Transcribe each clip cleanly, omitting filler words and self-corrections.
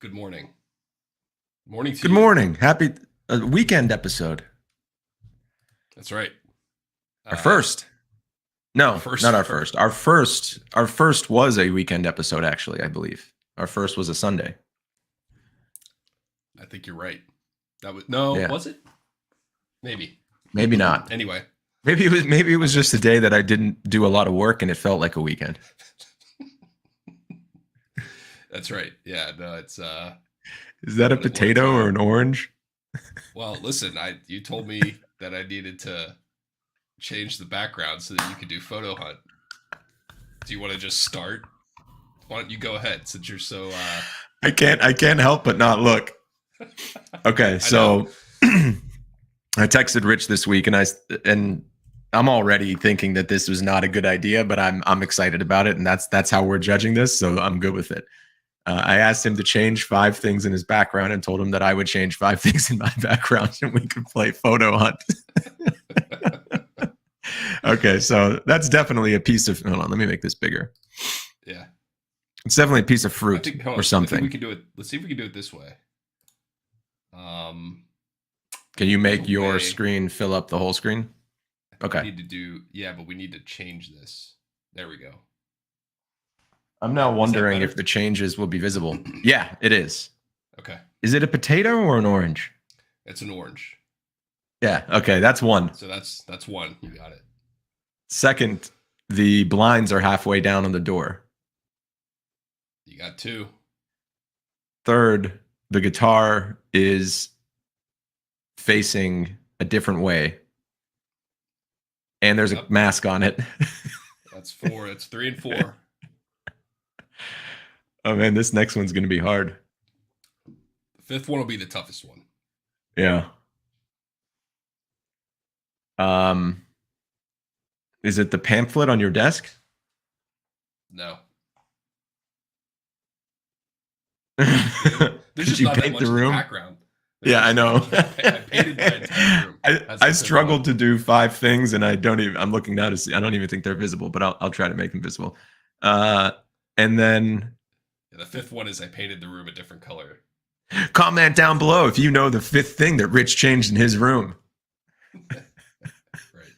Good morning. Morning to Good you. morning. Happy weekend episode. That's right. Our Uh, first. No, first, not our first. Our first was a weekend episode actually, I believe. Our first was a Sunday. I think you're right. That was no, Yeah. was it? Maybe. Maybe not. Anyway, Maybe it was just a day that I didn't do a lot of work and it felt like a weekend. that's right. Yeah, no, it's Is that a what a potato or time. an orange? Well, listen, I you told me that I needed to change the background so that you could do photo hunt. Do you want to just start? Why don't you go ahead since you're so I can't help but not look. Okay, I know. so I texted Rich this week and I'm already thinking that this was not a good idea, but I'm excited about it, and that's how we're judging this. So I'm good with it. I asked him to change 5 things in his background and told him that I would change 5 things in my background, and we could play photo hunt. Okay, so that's definitely a piece of. Hold on, let me make this bigger. Yeah. It's definitely a piece of I fruit think hold or on. I think we something. can do it. Let's see if we can do it this way. Um Can you there's make a your way screen fill up the whole screen? I think we Okay. need to do yeah, but we need to change this. There we go. I'm now Is that wondering if better? the changes will be visible. Yeah, it is. Okay. Is it a potato or an orange? It's an orange. Yeah. Okay, that's one. So that's one. You got it. Second, the blinds are halfway down on the door. You got two. Third, the guitar is facing a different way, and there's a Yep. mask on it. That's four. That's three and four. Oh man, this next one's gonna be hard. The fifth one will be the toughest one. Yeah. Um, is it the pamphlet on your desk? No. There's Did just you not that paint the much in the room? background. There's Yeah, I just not know. much. I painted my entire room. Has I not been long. struggled to do 5 things, and I don't even. I'm looking now to see. I don't even think they're visible, but I'll try to make them visible. Uh, and then Yeah, the fifth one is I painted the room a different color. comment down below if you know the 5th thing that Rich changed in his room. Right.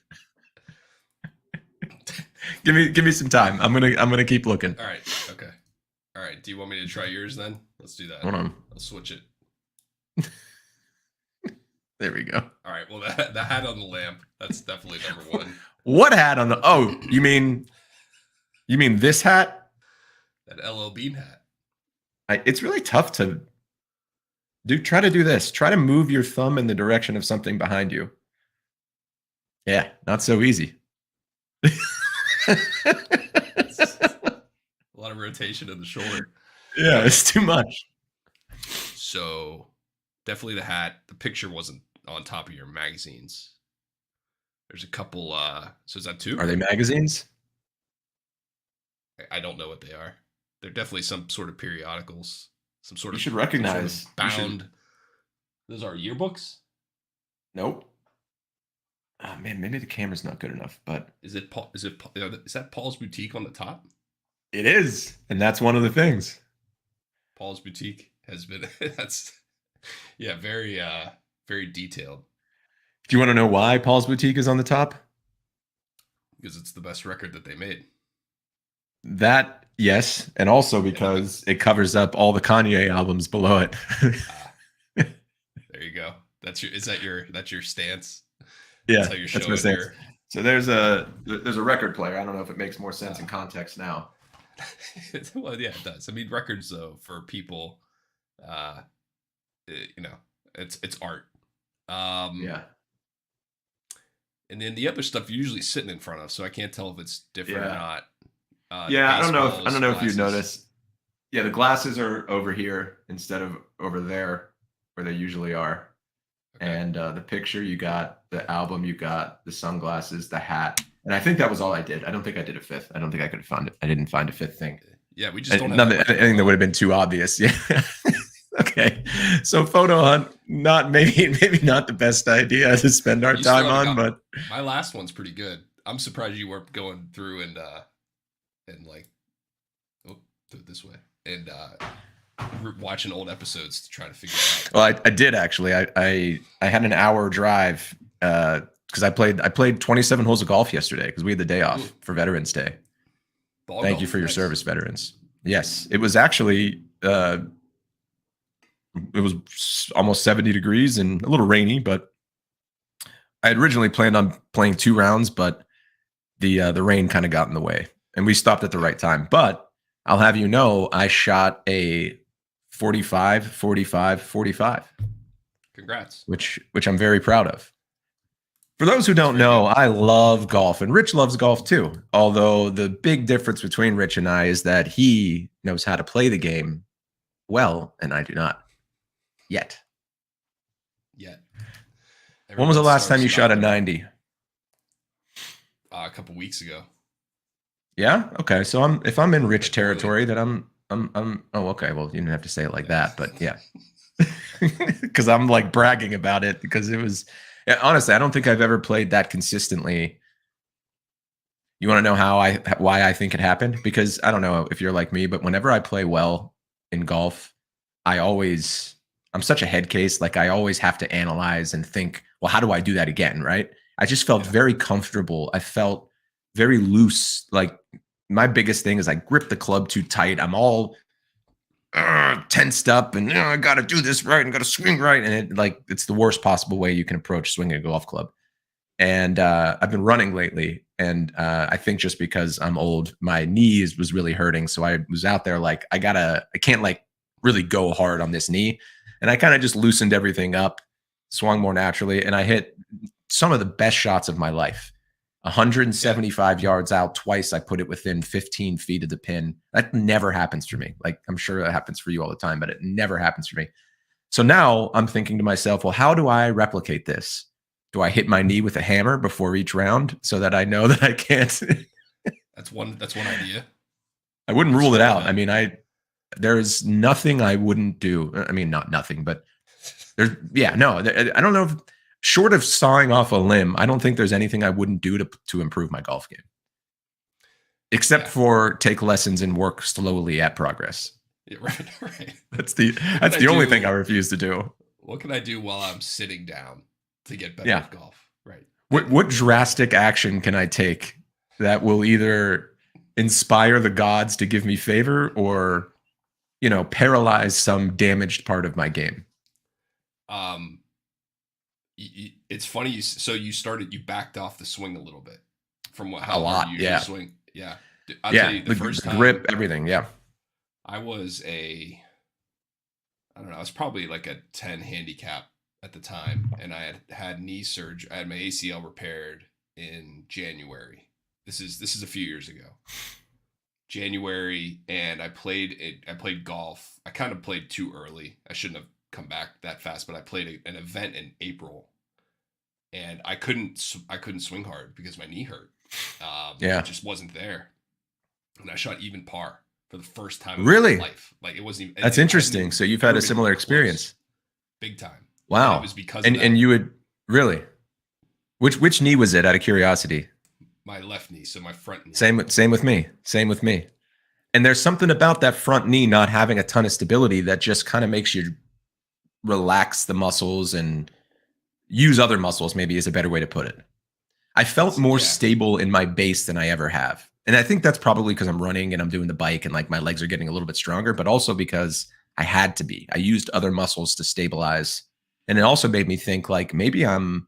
Give me some time. I'm gonna keep looking. All right. Okay. All right. Do you want me to try yours then? Let's do that. Hold on. I'll switch it. There we go. All right. Well, the hat on the lamp. That's definitely number one. What hat on the? Oh, you mean this hat? That LL Bean hat. It's really tough to do. Try to do this. Try to move your thumb in the direction of something behind you. Yeah, not so easy. It's a lot of rotation in the shoulder. Yeah, it's too much. So definitely the hat. The picture wasn't on top of your magazines. There's a couple. So is that two? Are they magazines? I don't know what they are. They're definitely some sort of periodicals. Some sort You of should some sort recognize. of You should. bound. Those are yearbooks. Nope. Oh, man, maybe the camera's not good enough, but Is it Paul? Is that Paul's Boutique on the top? it is, and that's one of the things. Paul's Boutique has been that's yeah, very detailed Do you want to know why Paul's Boutique is on the top? because it's the best record that they made. That, yes, and also And the because it covers up all the Kanye albums below it. ah, there you go. That's your stance. That's Yeah, how you're that's my showing stance. your So there's a record player. I don't know if it makes more sense in uh, context now. well, yeah, it does. I mean, records though for people, uh, you know, it's art. Um, Yeah, and then the other stuff you're usually sitting in front of, so I can't tell if it's different or yeah, not. yeah. I Baseballs, don't know if you glasses. noticed. Yeah, the glasses are over here instead of over there where they usually are. Okay. And the picture you got, the album you got, the sunglasses, the hat, and I think that was all I did. I don't think I did a fifth. I don't think I could have found it. I didn't find a 5th thing. Yeah, we just don't And have that nothing, much going anything that would on. have been too obvious. Yeah. Okay. So photo hunt, not maybe not the best idea to spend our You still time haven't on, got but my last one's pretty good. I'm surprised you weren't going through and like oh, do it this way and watching old episodes to try to figure it out. Well, I did actually. I had an hour drive because I played 27 holes of golf yesterday because we had the day off for Veterans Day. Thank you for your service, veterans. Yes, it was actually it was almost 70 degrees and a little rainy, but I had originally planned on playing 2 rounds, but the rain kind of got in the way, and we stopped at the right time. But I'll have you know, I shot a 45, 45, 45. Congrats. Which I'm very proud of. For those who don't know, I love golf, and Rich loves golf too. Although the big difference between Rich and I is that he knows how to play the game well, and I do not yet. When was the last time you shot a 90? A couple weeks ago. Yeah. Okay. So if I'm in Rich territory, then I'm. Oh, okay. Well, you didn't have to say it like that, but yeah. Because I'm like bragging about it because it was. Yeah, honestly, I don't think I've ever played that consistently. You want to know why I think it happened? Because I don't know if you're like me, but whenever I play well in golf, I'm such a head case. Like I always have to analyze and think, well, how do I do that again? Right. I just felt very comfortable. I felt very loose. Like my biggest thing is I grip the club too tight. I'm all tensed up and I got to do this right and got to swing right. And it's the worst possible way you can approach swinging a golf club. And I've been running lately. And I think just because I'm old, my knees was really hurting. So I was out there like, I can't like really go hard on this knee. And I kind of just loosened everything up, swung more naturally. And I hit some of the best shots of my life. 175 yards out twice. I put it within 15 feet of the pin. That never happens for me. Like I'm sure that happens for you all the time, but it never happens for me. So now I'm thinking to myself, well, how do I replicate this? Do I hit my knee with a hammer before each round so that I know that I can't? That's one idea. I wouldn't rule it out. I mean, there's nothing I wouldn't do. I mean, not nothing, but I don't know if, short of sawing off a limb, I don't think there's anything I wouldn't do to improve my golf game. Except for take lessons and work slowly at progress. Yeah, right. That's the only thing I refuse to do. What can I do while I'm sitting down to get better at golf? Right. What drastic action can I take that will either inspire the gods to give me favor or, paralyze some damaged part of my game? It's funny. You backed off the swing a little bit from how hard you usually swing. Yeah. I'll tell you, the first time, grip, everything. Yeah. I was I was probably like a 10 handicap at the time. And I had knee surgery. I had my ACL repaired in January. This is a few years ago. January. And I played golf. I kind of played too early. I shouldn't have come back that fast, but I played an event in April and I couldn't swing hard because my knee hurt. It just wasn't there. And I shot even par for the first time in my life. Like it wasn't even. That's interesting. So you've had a similar experience. Big time. Wow. And it was because of that. And you would really, which knee was it, out of curiosity? My left knee. So my front knee. Same with me. And there's something about that front knee not having a ton of stability that just kind of makes you relax the muscles and use other muscles, maybe is a better way to put it. I felt more stable in my base than I ever have. And I think that's probably because I'm running and I'm doing the bike and like my legs are getting a little bit stronger, but also because I had to be. I used other muscles to stabilize. And it also made me think like maybe I'm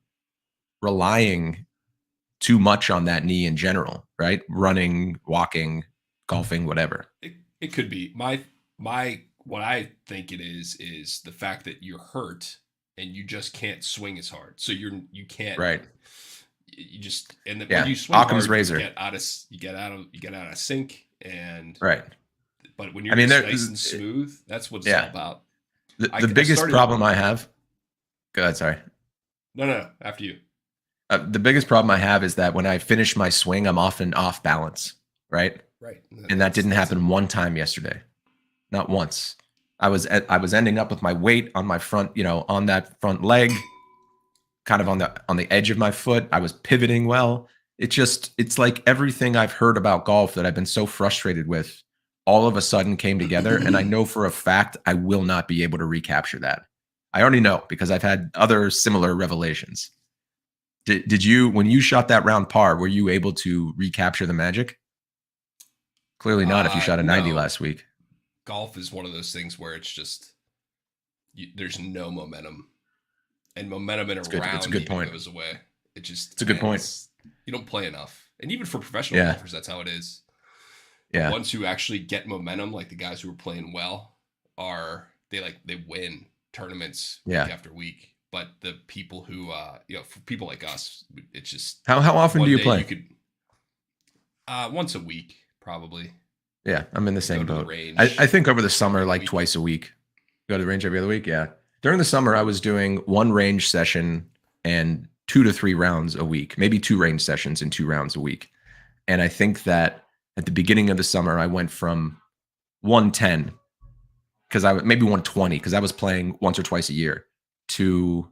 relying too much on that knee in general, right? Running, walking, golfing, whatever. It could be. What I think it is the fact that you're hurt and you just can't swing as hard. So you can't. Right. You just when you swing Occam's hard, razor. You get out of sync and right. But when you're nice and smooth, that's what it's all about. The biggest problem I have. Go ahead. Sorry. No. After you. The biggest problem I have is that when I finish my swing, I'm often off balance. Right. Right. And that didn't happen one time yesterday. Not once. I was ending up with my weight on my front, on that front leg, kind of on the edge of my foot. I was pivoting well. It's like everything I've heard about golf that I've been so frustrated with all of a sudden came together. And I know for a fact I will not be able to recapture that. I already know because I've had other similar revelations. Did you, when you shot that round par, were you able to recapture the magic? Clearly not if you shot a 90 last week. Golf is one of those things where it's just, there's no momentum. And momentum in a round it's a good point. Goes away. It's a good point. You don't play enough. And even for professional golfers, that's how it is. Yeah. The ones who actually get momentum, like the guys who are playing well, they win tournaments week after week. But the people who, for people like us, it's just how often do you play? Once a week, probably. Yeah, I'm in the same boat. I think over the summer, like twice a week. Go to the range every other week. Yeah. During the summer, I was doing one range session and 2 to 3 rounds a week, maybe 2 range sessions and 2 rounds a week. And I think that at the beginning of the summer, I went from 110 because maybe 120 because I was playing once or twice a year to,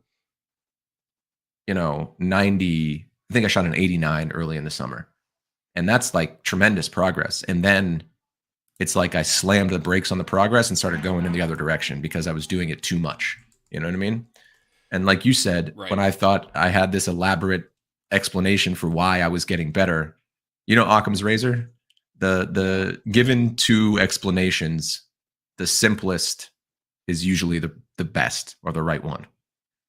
90. I think I shot an 89 early in the summer. And that's like tremendous progress. And then it's like I slammed the brakes on the progress and started going in the other direction because I was doing it too much. You know what I mean? And like you said, when I thought I had this elaborate explanation for why I was getting better, Occam's razor, the given 2 explanations, the simplest is usually the best or the right one.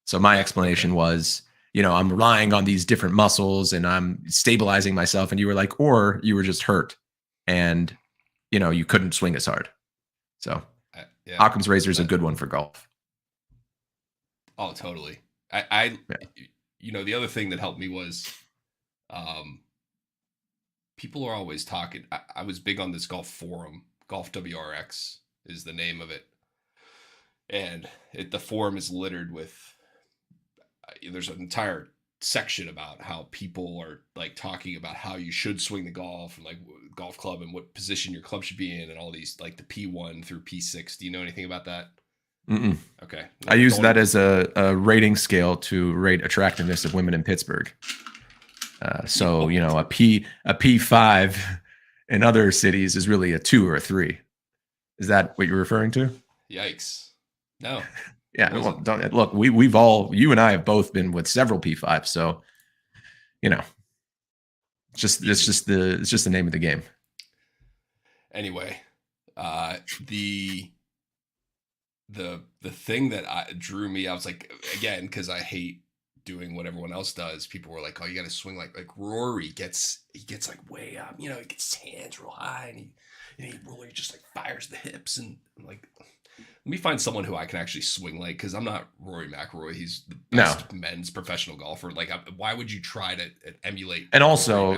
So my explanation was, I'm relying on these different muscles and I'm stabilizing myself. And you were like, or you were just hurt and, you couldn't swing as hard. So Occam's razor is a good one for golf. Oh, totally. The other thing that helped me was, people are always talking. I was big on this golf forum. Golf WRX is the name of it. And the forum is littered with, there's an entire section about how people are like talking about how you should swing the golf and like golf club and what position your club should be in and all these like the P1 through P6. Do you know anything about that? Mm-mm. Okay. I use that as a rating scale to rate attractiveness of women in Pittsburgh. A P5 in other cities is really a 2 or a 3. Is that what you're referring to? Yikes. No. Yeah. Well, look, we've all, you and I have both been with several P5s. So, it's just the name of the game. Anyway, the thing that drew me, I was like, again, because I hate doing what everyone else does. People were like, "Oh, you got to swing like Rory gets like way up. He gets his hands real high, and he really just like fires the hips." And I'm like, let me find someone who I can actually swing like, because I'm not Rory McIlroy. He's the best men's professional golfer. Like, why would you try to emulate? And also,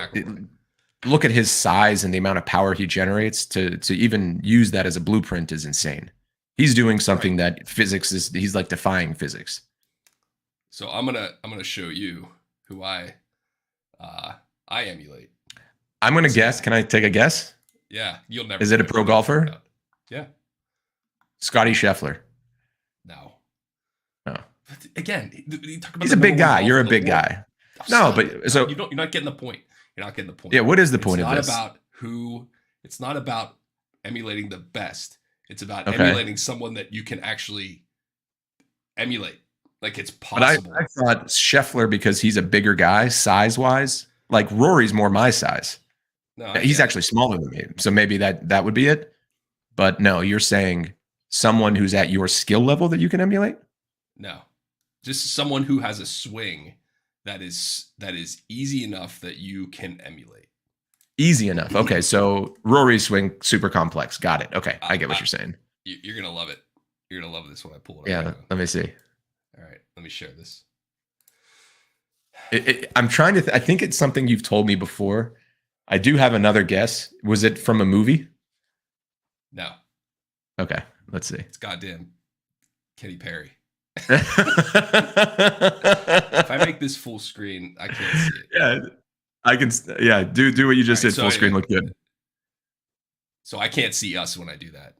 look at his size and the amount of power he generates. To even use that as a blueprint is insane. He's doing something that he's like defying physics. So I'm gonna show you who I emulate. I'm gonna guess. Can I take a guess? Yeah, you'll never. Is it a pro golfer? Yeah. Scotty Scheffler. No. No. Again, he's a big guy. You're a big guy. No, but so you're not getting the point. You're not getting the point. Yeah. What is the point of this? It's not about emulating the best. It's about emulating someone that you can actually emulate. Like, it's possible. But I thought Scheffler, because he's a bigger guy size-wise, like Rory's more my size. No, he's actually smaller than me. So maybe that would be it. But no, you're saying someone who's at your skill level that you can emulate? No. Just someone who has a swing that is easy enough that you can emulate. Easy enough. Okay, so Rory's swing, super complex. Got it. Okay, I get what you're saying. You're going to love it. You're going to love this when I pull it up. Yeah, let me see. All right, let me share this. I'm trying to I think it's something you've told me before. I do have another guess. Was it from a movie? No. Okay, let's see. It's goddamn Katy Perry. If I make this full screen, I can't see it. Yeah, I can. Yeah, do what you just did. Full screen look good. So I can't see us when I do that.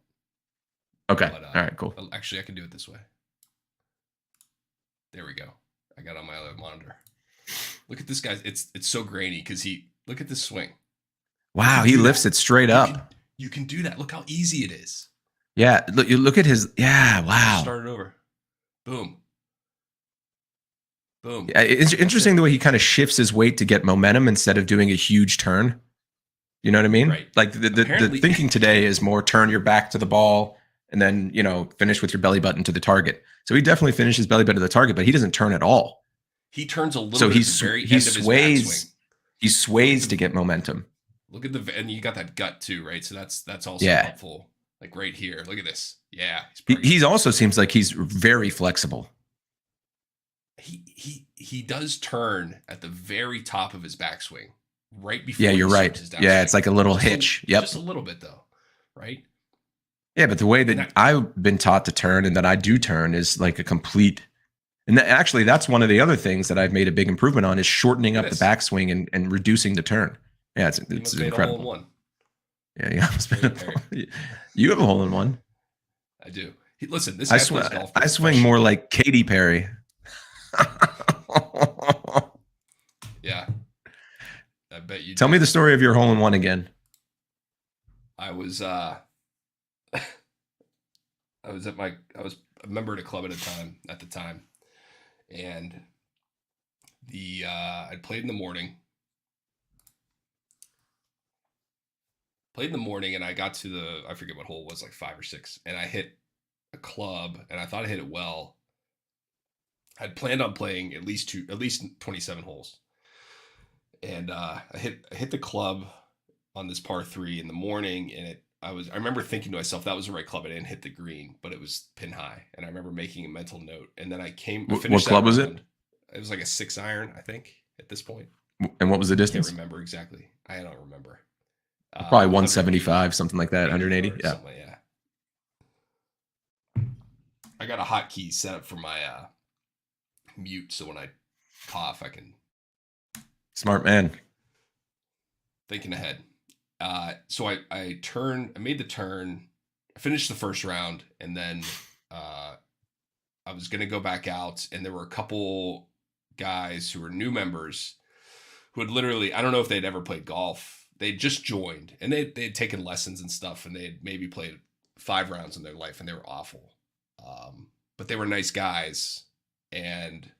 Okay. But, all right. Cool. Actually, I can do it this way. There we go. I got it on my other monitor. Look at this guy. It's so grainy because look at this swing. Wow, he lifts it straight up. You can do that. Look how easy it is. Yeah, look, you look at his. Yeah, Just wow. start it over. Boom. Boom. Yeah, it's interesting the way he kind of shifts his weight to get momentum instead of doing a huge turn. You know what I mean? Right. Like the thinking today is more turn your back to the ball and then, you know, finish with your belly button to the target. So he definitely finishes belly button to the target, but he doesn't turn at all. He turns a little So bit at the very end of his backswing. He sways to get momentum. Look at and you got that gut too, right? So that's also helpful. Like right here. Look at this. Yeah. He also seems like he's very flexible. He does turn at the very top of his backswing, right before. Yeah, you're right. Yeah, it's like a little hitch. Yep. Just a little bit though, right? Yeah, but the way that I've been taught to turn and that I do turn is like a complete. And actually, that's one of the other things that I've made a big improvement on is shortening up the backswing and reducing the turn. Yeah, it's incredible. A hole in one. Yeah, you have a hole in one. I do. Listen, this I swing more like Katy Perry. Yeah, I bet you. Tell me the story of your hole in one again. I was a member at a club at the time, and I played in the morning. And I got to I forget what hole it was, like 5 or 6, and I hit a club, and I thought I hit it well. I'd planned on playing at least 27 holes, and I hit the club on this par 3 in the morning, and I remember thinking to myself that was the right club. I didn't hit the green, but it was pin high, and I remember making a mental note. And then I what club was it? It was like a 6-iron, I think, at this point. And what was the distance? I can't remember exactly. I don't remember. Probably 175, something like that. 180. Yeah. I got a hotkey set up for my mute, so when I cough, I can. Smart man. Thinking ahead. So I made the turn, I finished the first round, and then I was going to go back out, and there were a couple guys who were new members who had literally, I don't know if they'd ever played golf. They just joined, and they had taken lessons and stuff, and they had maybe played 5 rounds in their life, and they were awful. But they were nice guys, and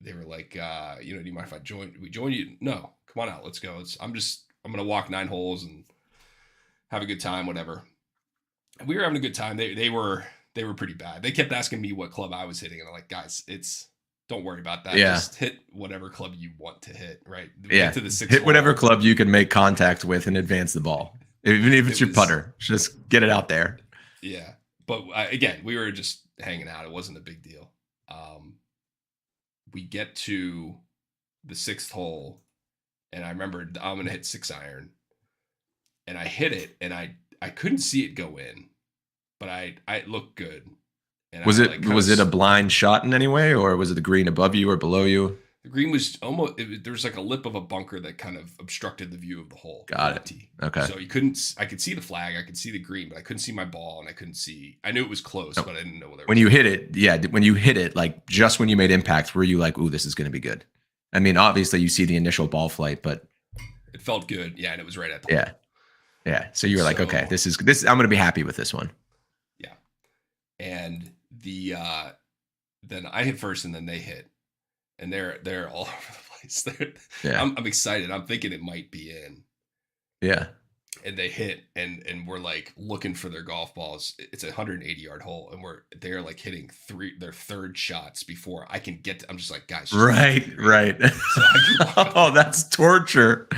they were like, do you mind if we join you? No, come on out. Let's go. I'm going to walk 9 holes and have a good time, whatever. And we were having a good time. They were pretty bad. They kept asking me what club I was hitting, and I'm like, guys, don't worry about that. Yeah. Just hit whatever club you want to hit, right? Yeah. To the 6th hit whatever club you can make contact with and advance the ball. Even if it's your putter, just get it out there. Yeah. But again, we were just hanging out. It wasn't a big deal. We get to the 6th hole, and I remember I'm going to hit 6-iron, and I hit it, and I couldn't see it go in, but it looked good. And was it a blind shot in any way, or was it the green above you or below you? The green was almost, there was like a lip of a bunker that kind of obstructed the view of the hole. Got it. Okay. So I could see the flag, I could see the green, but I couldn't see my ball, and I knew it was close, but I didn't know whether when you hit it, like just when you made impact, were you like, ooh, this is going to be good? I mean, obviously you see the initial ball flight, but it felt good. Yeah. And it was right at the hole. Yeah. So you were like, okay, this is I'm going to be happy with this one. Yeah. And then I hit first, and then they hit, and they're all over the place. I'm excited. I'm thinking it might be in. Yeah. And they hit, and we're like looking for their golf balls. It's a 180-yard hole, and they're like hitting their 3rd shots before I can get to, I'm just like, guys. Right. So oh, that's torture.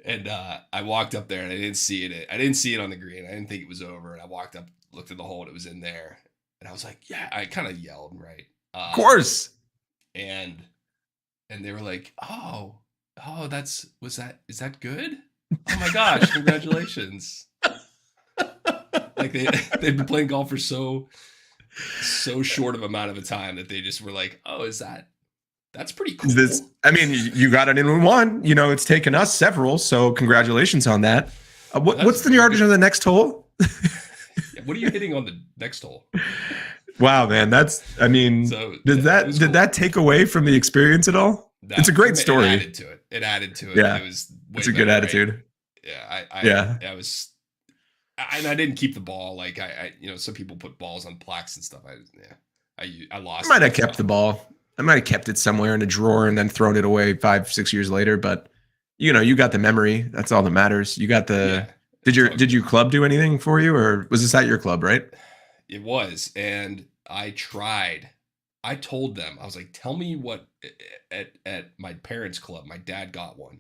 And I walked up there, and I didn't see it. I didn't see it on the green. I didn't think it was over. And I walked up, looked at the hole, and it was in there. And I was like, yeah, I kind of yelled, right? Of course. And they were like, oh, is that good? Oh my gosh, congratulations. Like they've been playing golf for so short of amount of a time that they just were like, oh, that's pretty cool. You got it in one. It's taken us several, so congratulations on that. What's the yardage on the next hole? What are you hitting on the next hole? Wow, man, did that take away from the experience at all? No, it's a great story. It added to it. Yeah, it was. It's a good attitude. Right? Yeah, I was I didn't keep the ball. Like some people put balls on plaques and stuff. I lost. I might have kept the ball. I might have kept it somewhere in a drawer and then thrown it away 5-6 years later. But you got the memory. That's all that matters. You got the. Yeah, did your club do anything for you, or was this at your club? Right. It was, and I tried. I told them, I was like, tell me what at my parents' club. My dad got one,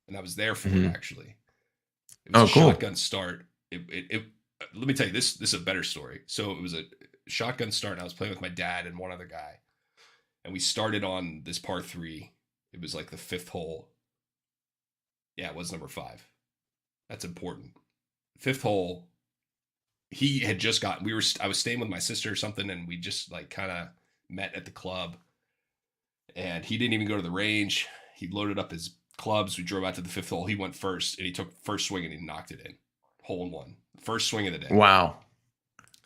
and I was there for it actually. It was a cool. Shotgun start. It let me tell you, this is a better story. So it was a shotgun start, and I was playing with my dad and one other guy, and we started on this par 3. It was like the 5th hole. Yeah, it was number 5. That's important. 5th hole. He had just gotten. I was staying with my sister or something, and we just like kind of met at the club. And he didn't even go to the range. He loaded up his clubs. We drove out to the 5th hole. He went first, and he took first swing and he knocked it in. Hole in 1. First swing of the day. Wow.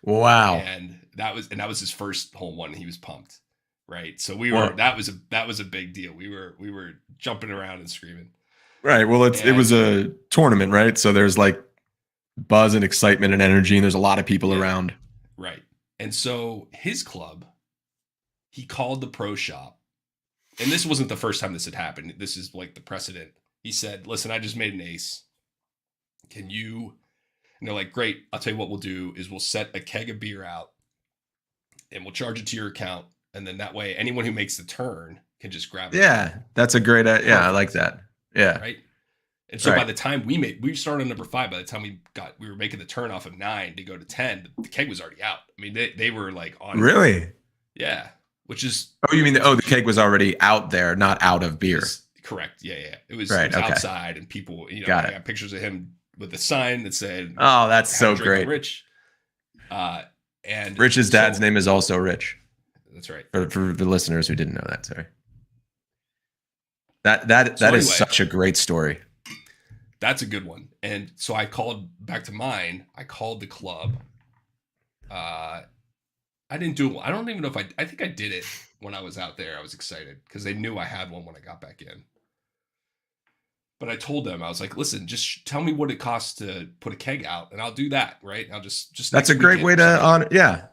And that was his first hole in 1. And he was pumped, right? So we were. That was a big deal. We were jumping around and screaming. Right. Well, it was a tournament, right? So there's like buzz and excitement and energy, and there's a lot of people around. Right. And so his club, he called the pro shop, and this wasn't the first time this had happened. This is like the precedent. He said, listen, I just made an ace. Can you? And they're like, great. I'll tell you what we'll do is we'll set a keg of beer out and we'll charge it to your account. And then that way, anyone who makes the turn can just grab it. Yeah. That's a great, I like that. Yeah. Right. And so by the time we started on number 5, by the time we were making the turn off of 9 to go to 10, the keg was already out. I mean, they were like on. Really? Yeah. Which is. Oh, you mean the keg was already out there, not out of beer. Correct. Yeah. It was outside, and people, I got pictures of him with a sign that said, "Oh, that's so great, Rich." And Rich's dad's name is also Rich. That's right. For the listeners who didn't know that, sorry. That is such a great story. That's a good one. And so I called back to mine. I called the club. I didn't do it. I don't even know if I think I did it when I was out there. I was excited because they knew I had one when I got back in. But I told them, I was like, listen, just tell me what it costs to put a keg out, and I'll do that, right? I'll just That's a great way to honor. Yeah.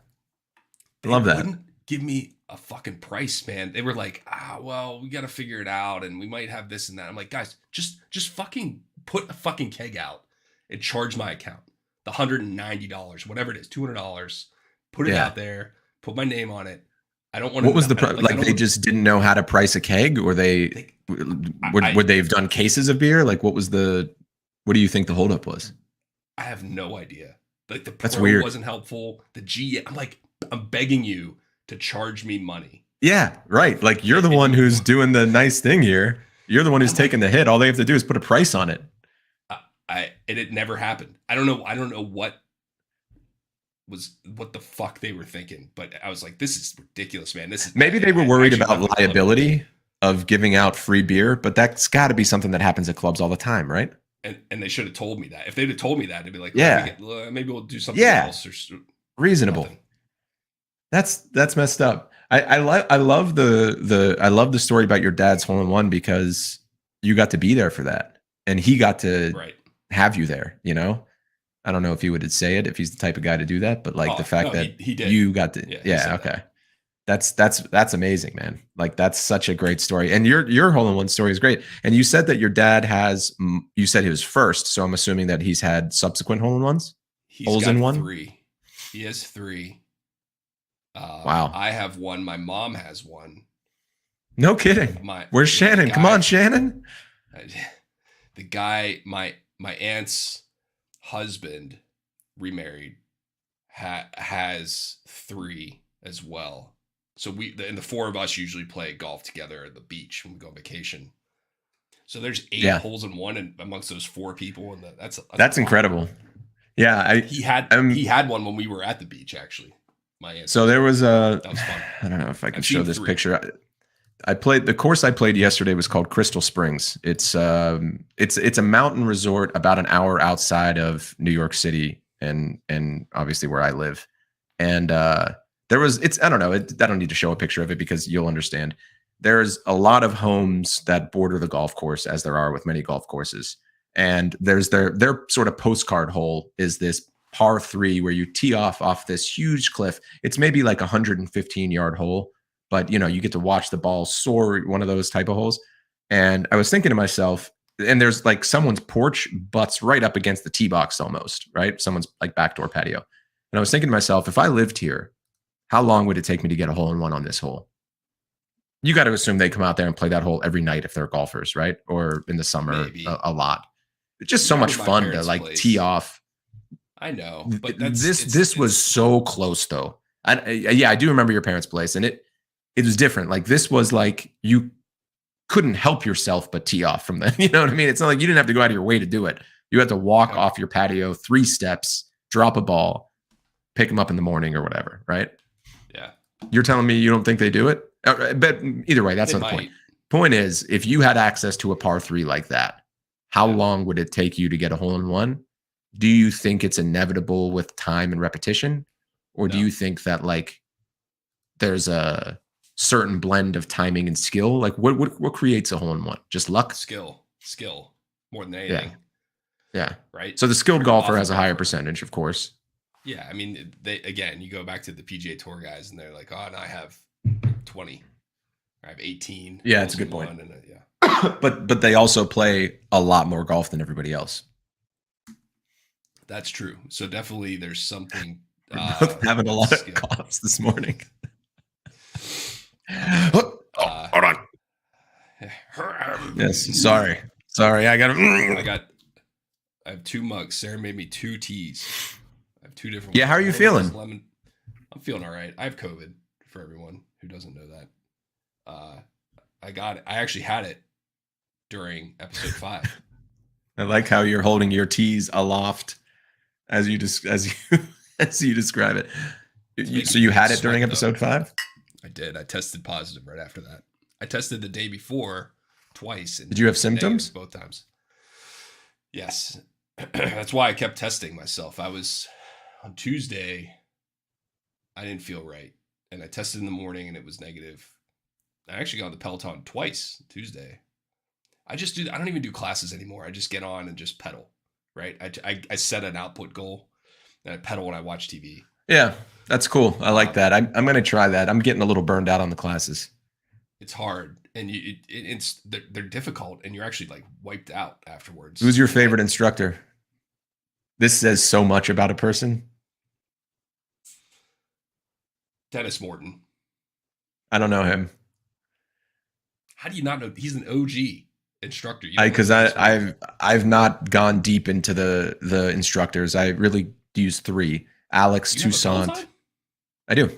I love that. Wouldn't give me a fucking price, man. They were like, well, we got to figure it out, and we might have this and that. I'm like, guys, just fucking put a fucking keg out and charge my account. The $190, whatever it is, $200. Put it out there, put my name on it. I don't want to. What was the they just didn't know how to price a keg, or would they have done cases of beer? Like, what do you think the holdup was? I have no idea. Like, the That's weird. Wasn't helpful. The G, I'm like, I'm begging you to charge me money. Yeah, right. Like, you're the one who's doing the nice thing here. You're the one who's taking the hit. All they have to do is put a price on it. It never happened. I don't know what the fuck they were thinking, but I was like, this is ridiculous, man. Maybe they were worried about liability of giving out free beer, but that's got to be something that happens at clubs all the time, right? And they should have told me that. If they'd have told me that, they'd be like, maybe we'll do something else. Or reasonable. Nothing. That's messed up. I love the story about your dad's hole-in-one because you got to be there for that, and he got to have you there. I don't know if he would say it if he's the type of guy to do that, but the fact that he did. You got to, okay. That's amazing, man. Like, that's such a great story. And your hole-in-one story is great. And you said that your dad you said he was first. So I'm assuming that he's had subsequent hole-in-ones. He's got 3. He has 3. Wow. I have 1. My mom has 1. No kidding. Where's Shannon? Come on, Shannon. The guy, my aunt's husband remarried has 3 as well. So the 4 of us usually play golf together at the beach when we go on vacation. So there's 8 holes in one, and amongst those 4 people, and that's incredible. Yeah, he had one when we were at the beach, actually. My aunt. So there was that was fun. I don't know if I can show this picture. I played the course I played yesterday was called Crystal Springs. It's a mountain resort about an hour outside of New York City and obviously where I live. And I don't know. I don't need to show a picture of it because you'll understand. There's a lot of homes that border the golf course, as there are with many golf courses. And there's their sort of postcard hole is this par 3 where you tee off this huge cliff. It's maybe like a 115-yard hole, but you get to watch the ball soar, one of those type of holes. And I was thinking to myself, and there's like someone's porch butts right up against the tee box almost, right? Someone's like backdoor patio. And I was thinking to myself, if I lived here, how long would it take me to get a hole in one on this hole? You got to assume they come out there and play that hole every night if they're golfers, right? Or in the summer, a lot. It's just so much fun to like tee off. I know, but this was so close though. I do remember your parents' place, and it was different. Like this was like you couldn't help yourself but tee off from them. You know what I mean? It's not like you didn't have to go out of your way to do it. You had to walk off your patio 3 steps, drop a ball, pick them up in the morning or whatever, right? Yeah. You're telling me you don't think they do it? But either way, that's not the point. Point is, if you had access to a par 3 like that, how long would it take you to get a hole in one? Do you think it's inevitable with time and repetition? Or do you think that like there's a certain blend of timing and skill? Like what creates a hole in one? Just luck? Skill more than anything. Yeah. Right. So the skilled golfer has a higher percentage, of course. Yeah. I mean, you go back to the PGA Tour guys and they're like, oh, and I have 20. I have 18. Yeah, that's a good point. But they also play a lot more golf than everybody else. That's true. So definitely there's something. Having a lot of coughs this morning. Hold on. Yes, sorry. I have 2 mugs. Sarah made me 2 teas. I have 2 different. Yeah, how are you feeling? I'm feeling all right. I have COVID for everyone who doesn't know that. I actually had it during episode 5. I like how you're holding your teas aloft as you describe it. So you had it during episode 5? I did. I tested positive right after that. I tested the day before twice. Did you have symptoms? Both times. Yes. That's why I kept testing myself. I was on Tuesday. I didn't feel right. And I tested in the morning and it was negative. I actually got on the Peloton twice Tuesday. I don't even do classes anymore. I just get on and just pedal, right? I set an output goal and I pedal when I watch TV. Yeah, that's cool. I like that. I'm going to try that. I'm getting a little burned out on the classes. It's hard and they're difficult and you're actually like wiped out afterwards. Who's your favorite instructor? This says so much about a person. Dennis Morton. I don't know him. How do you not know? He's an OG instructor. Because I've not gone deep into the instructors. I really use 3. Alex Toussaint. I do.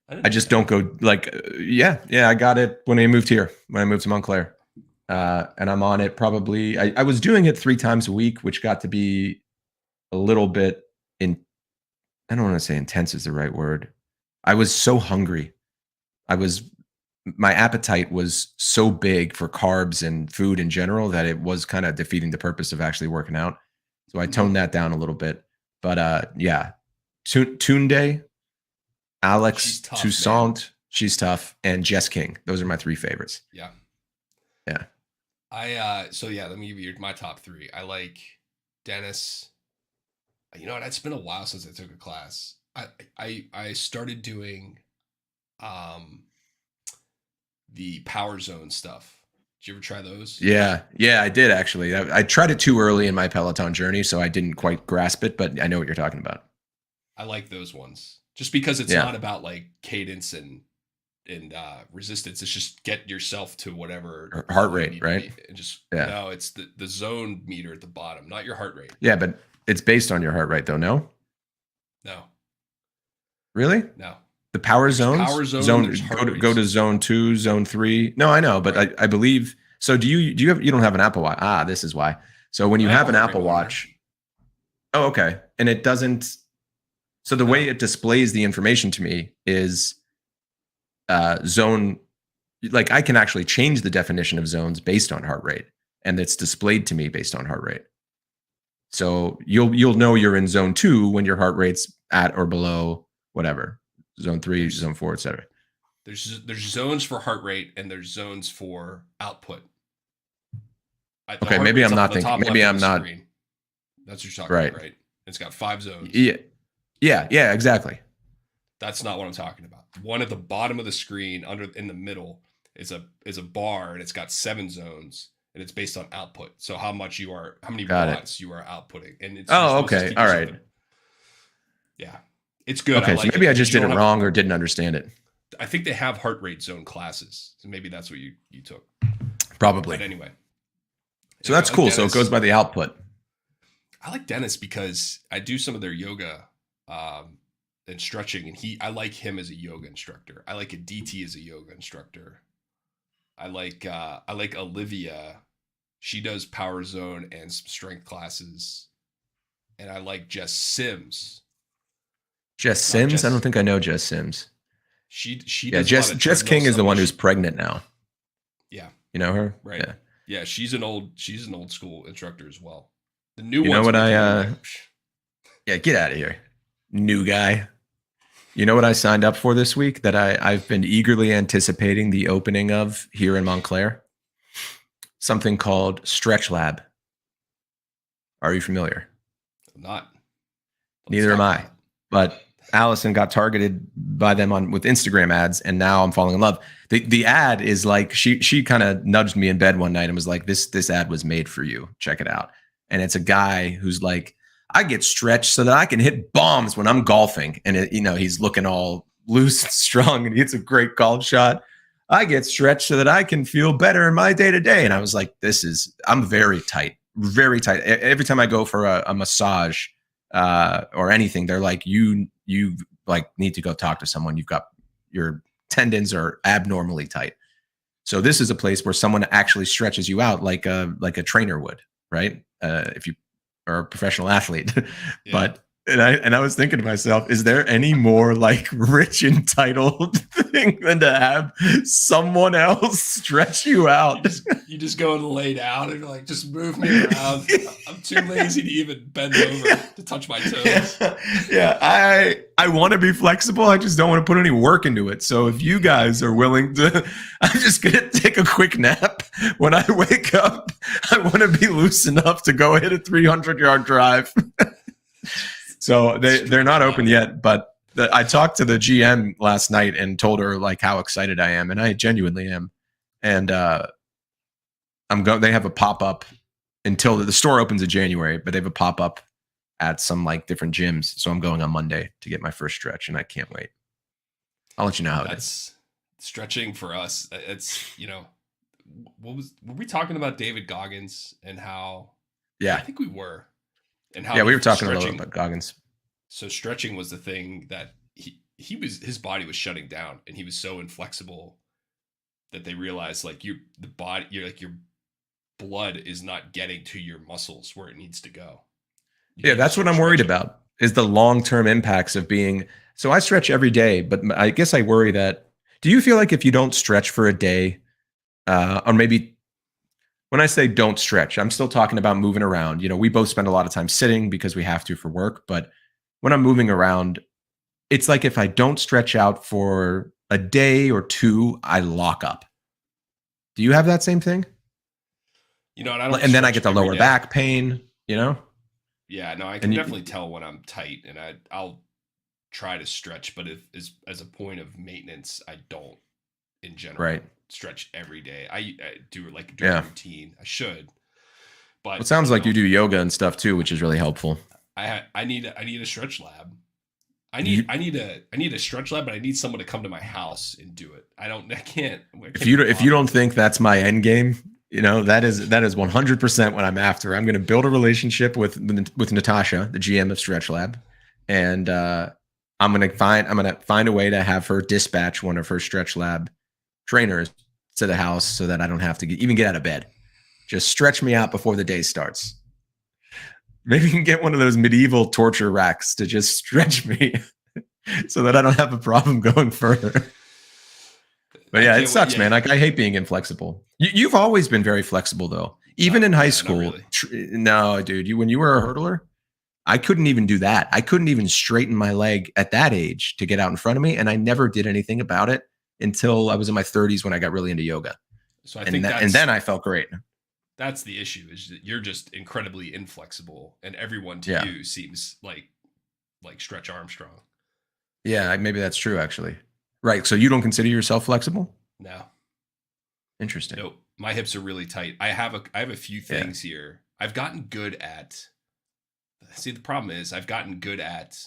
I just don't go like yeah. I got it when I moved here. When I moved to Montclair, and I'm on it probably. I was doing it 3 times a week, which got to be a little bit I don't want to say intense is the right word. I was so hungry. My appetite was so big for carbs and food in general that it was kind of defeating the purpose of actually working out. So I toned that down a little bit. But yeah, Tunde, Alex Toussaint, she's tough, and Jess King. Those are my 3 favorites. Yeah. Yeah. So yeah, let me give you my top 3. I like Dennis. You know what? It's been a while since I took a class. I started doing the Power Zone stuff. Did you ever try those? Yeah, I did actually. I tried it too early in my Peloton journey, so I didn't quite grasp it, but I know what you're talking about. I like those ones just because it's not about like cadence and resistance. It's just get yourself to whatever heart rate, right? And just no, it's the zone meter at the bottom, not your heart rate. Yeah, but it's based on your heart rate, though. No. Really? No. The power zones. Go to zone 2, zone 3. No, I know, but I believe. So do you don't have an Apple Watch? This is why. So when you have an Apple Watch, oh, okay, and it doesn't. So the way it displays the information to me is zone. Like I can actually change the definition of zones based on heart rate, and it's displayed to me based on heart rate. So you'll know you're in zone 2 when your heart rate's at or below whatever. Zone 3, zone 4, etc. There's zones for heart rate and there's zones for output. Okay, maybe I'm not thinking. Maybe I'm not. Screen. That's what you're talking about, right? It's got 5 zones. Yeah, exactly. That's not what I'm talking about. One at the bottom of the screen, in the middle, is a bar, and it's got 7 zones, and it's based on output. So how many watts you are outputting, and it's okay, all right. Yeah, it's good. Okay, so maybe I just did it wrong or didn't understand it. I think they have heart rate zone classes, so maybe that's what you took. Probably. But anyway. So that's cool. Dennis, so it goes by the output. I like Dennis because I do some of their yoga and stretching, and I like him as a yoga instructor. I like DT as a yoga instructor. I like Olivia. She does power zone and some strength classes. And I like Jess Sims. Jess Sims? I don't think I know Jess Sims. She Jess King is the one who's pregnant now. Yeah. You know her? Right. Yeah, she's an old school instructor as well. The new one. You know what yeah, get out of here. New guy. You know what I signed up for this week that I've been eagerly anticipating the opening of here in Montclair? Something called Stretch Lab. Are you familiar? I'm not. Neither am I. But Allison got targeted by them with Instagram ads, and now I'm falling in love. The ad is like she kind of nudged me in bed one night and was like, this ad was made for you. Check it out. And it's a guy who's like, I get stretched so that I can hit bombs when I'm golfing. And he's looking all loose and strong, and he hits a great golf shot. I get stretched so that I can feel better in my day to day. And I was like, I'm very tight, very tight. Every time I go for a massage or anything, they're like, you like need to go talk to someone. You've got your tendons are abnormally tight. So this is a place where someone actually stretches you out like a trainer would, right? If you are a professional athlete. Yeah. But I was thinking to myself, is there any more like rich entitled thing than to have someone else stretch you out? You just go and lay down and like, just move me around. I'm too lazy to even bend over to touch my toes. Yeah, I want to be flexible. I just don't want to put any work into it. So if you guys are willing to, I'm just going to take a quick nap. When I wake up, I want to be loose enough to go hit a 300-yard drive. So they're not open yet, but I talked to the GM last night and told her like how excited I am, and I genuinely am. And they have a pop-up until the store opens in January, but they have a pop-up at some like different gyms. So I'm going on Monday to get my first stretch, and I can't wait. I'll let you know how it is. Stretching for us. It's, were we talking about David Goggins and how? Yeah, I think we were. And how we were talking a little about Goggins. So stretching was the thing that his body was shutting down, and he was so inflexible that they realized like your blood is not getting to your muscles where it needs to go. That's what I'm worried about, is the long-term impacts of being. So I stretch every day, but I guess I worry that. Do you feel like if you don't stretch for a day, or maybe when I say don't stretch, I'm still talking about moving around. We both spend a lot of time sitting because we have to for work. But when I'm moving around, it's like if I don't stretch out for a day or two, I lock up. Do you have that same thing? And then I get the lower back pain, Yeah, no, I can definitely tell when I'm tight, and I'll try to stretch. But as a point of maintenance, I don't in general. Right. Stretch every day. I do like a routine. I should, but it sounds like you do yoga and stuff too, which is really helpful. I need a stretch lab. I need a stretch lab, but I need someone to come to my house and do it. I can't. If you don't think that's my end game, that is 100% what I'm after. I'm going to build a relationship with Natasha, the GM of Stretch Lab, and I'm going to find a way to have her dispatch one of her Stretch Lab trainers to the house so that I don't have to even get out of bed. Just stretch me out before the day starts. Maybe you can get one of those medieval torture racks to just stretch me so that I don't have a problem going further. But yeah, it sucks, man. Like, I hate being inflexible. You've always been very flexible, though. Even in high school. Really. No, dude. When you were a hurdler, I couldn't even do that. I couldn't even straighten my leg at that age to get out in front of me, and I never did anything about it until I was in my 30s when I got really into yoga. So I think and then I felt great. That's the issue, is that you're just incredibly inflexible, and everyone to Yeah. you seems like Stretch Armstrong. Yeah, maybe that's true actually. Right. So you don't consider yourself flexible? No. Interesting. Nope. My hips are really tight. I have a few things here. I've gotten good at. See, the problem is I've gotten good at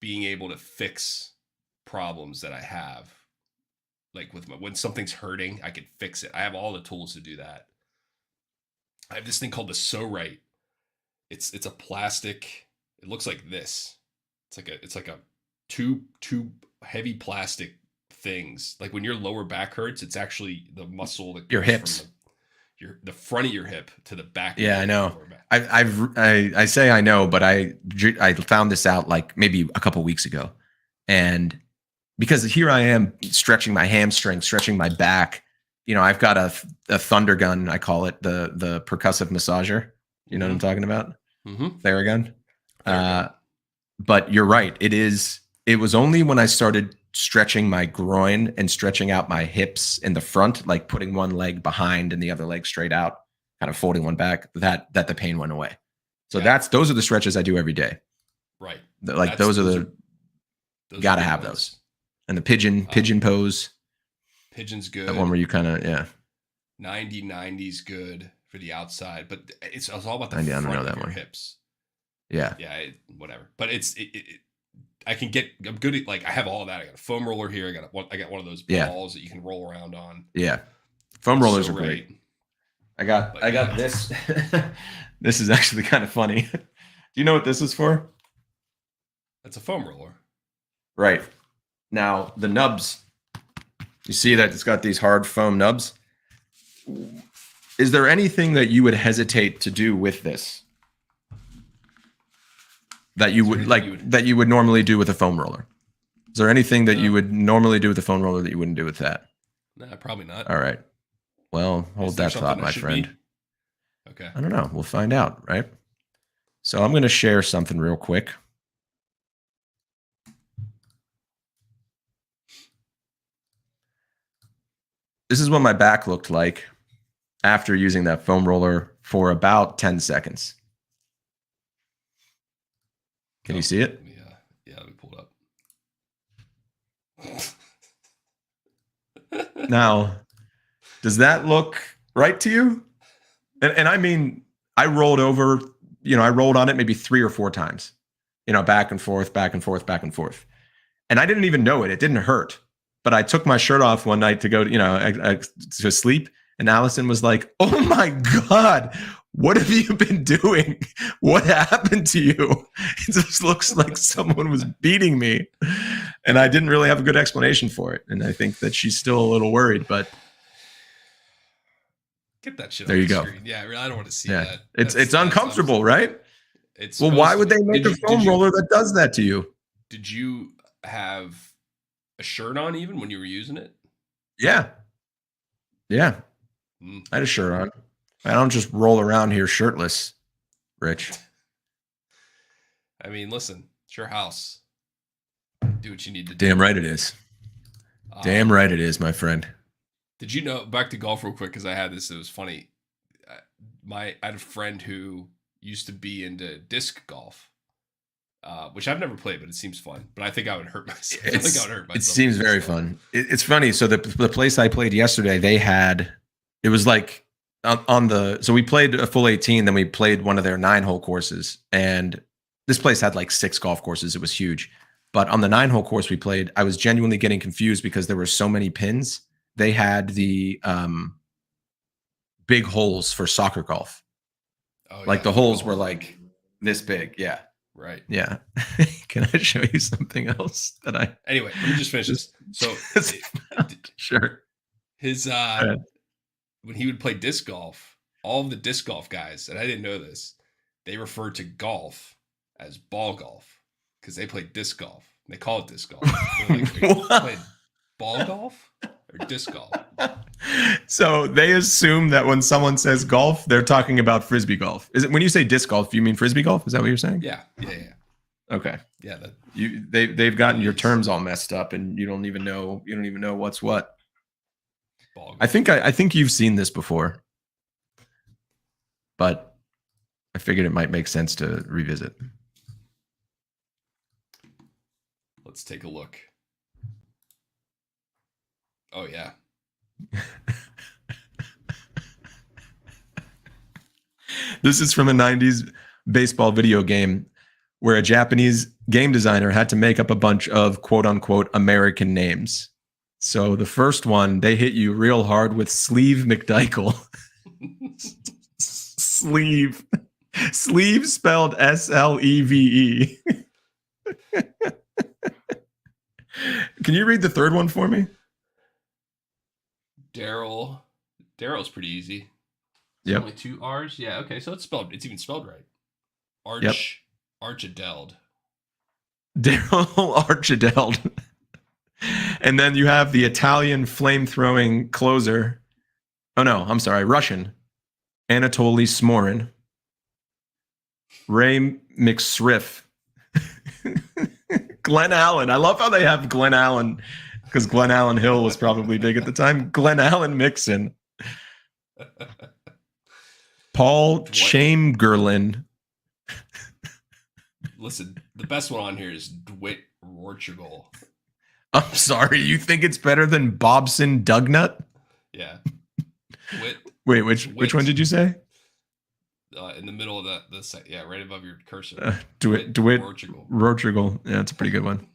being able to fix problems that I have. Like when something's hurting, I can fix it. I have all the tools to do that. I have this thing called the So-Right. It's a plastic. It looks like this. It's like a two heavy plastic things. Like when your lower back hurts, it's actually the muscle that Your goes hips. from the front of your hip to the back. Yeah, of I know. lower back. I say I know, but I found this out like maybe a couple weeks ago, and because here I am stretching my hamstring, stretching my back. You know, I've got a Thunder Gun, I call it, the percussive massager. You know what I'm talking about? Mm-hmm. Theragun. But you're right. It was only when I started stretching my groin and stretching out my hips in the front, like putting one leg behind and the other leg straight out, kind of folding one back, that the pain went away. So those are the stretches I do every day. Right. Like those are gotta have those. And the pigeon pose. Pigeon's good. That one where you kind of 90's good for the outside, but it's all about the 90, front I don't know of that your one. hips. Yeah. Yeah, whatever. But I'm good at, like, I have all of that. I got a foam roller here. I got one of those balls that you can roll around on. Yeah. Foam rollers are great. I got this. This is actually kind of funny. Do you know what this is for? That's a foam roller. Right. Now, the nubs, you see that it's got these hard foam nubs. Is there anything that you would hesitate to do with this? That you would normally do with a foam roller? Is there anything that you would normally do with a foam roller that you wouldn't do with that? No, probably not. All right. Well, hold that thought, my friend. Okay. I don't know. We'll find out, right? So I'm going to share something real quick. This is what my back looked like after using that foam roller for about 10 seconds. Can you see it? Yeah, let me pull it up. Now, does that look right to you? And I mean, I rolled over, I rolled on it maybe 3 or 4 times, back and forth, back and forth, back and forth. And I didn't even know it. It didn't hurt. But I took my shirt off one night to go, to sleep. And Allison was like, "Oh my God, what have you been doing? What happened to you? It just looks like someone was beating me." And I didn't really have a good explanation for it. And I think that she's still a little worried, but get that shit there on you the go. Screen. Yeah, I don't want to see that. It's uncomfortable, right? It's why would they make a foam roller that does that to you? Did you have a shirt on even when you were using it? Yeah. I had a shirt on. I don't just roll around here shirtless, Rich. I mean, listen, it's your house. Do what you need to do. Damn right it is. Damn right it is, my friend. Did you know, back to golf real quick, because I had this, it was funny. I had a friend who used to be into disc golf, which I've never played, but it seems fun. But I think I would hurt myself. It seems very fun. It's funny. So the place I played yesterday, it was like so we played a full 18, then we played one of their 9-hole courses. And this place had like 6 golf courses. It was huge. But on the 9-hole course we played, I was genuinely getting confused because there were so many pins. They had the big holes for soccer golf. Like the holes were like this big. Yeah. Right. Yeah. Can I show you something else that I... Anyway, let me just finish this. So sure. His when he would play disc golf, all of the disc golf guys, and I didn't know this, they referred to golf as ball golf because they played disc golf. They call it disc golf. Played ball golf or disc golf. So they assume that when someone says golf, they're talking about frisbee golf. Is it when you say disc golf, you mean frisbee golf? Is that what you're saying? Yeah. Okay. Yeah. They've gotten your terms all messed up, and you don't even know what's what. I think you've seen this before. but I figured it might make sense to revisit. Let's take a look. Oh yeah. This is from a 90s baseball video game where a Japanese game designer had to make up a bunch of quote unquote American names. So the first one, they hit you real hard with Sleeve McDykel. Sleeve. Sleeve spelled Sleve. Can you read the third one for me? Daryl. Daryl's pretty easy. Yep. Only 2 R's. Yeah. Okay. So it's spelled. It's even spelled right. Yep. Archideld. Daryl Archideld. And then you have the Italian flame-throwing closer. Oh no, I'm sorry, Russian. Anatoly Smorin. Ray McSriff. Glenn Allen. I love how they have Glenn Allen because Glenn Allen Hill was probably big at the time. Glenn Allen Mixon. Paul Chamberlain. Listen, the best one on here is Dwight Rortugal. I'm sorry, you think it's better than Bobson Dugnut? Yeah. Wait, which one did you say? In the middle of yeah, right above your cursor. Dwight Rortugal. Yeah, that's a pretty good one.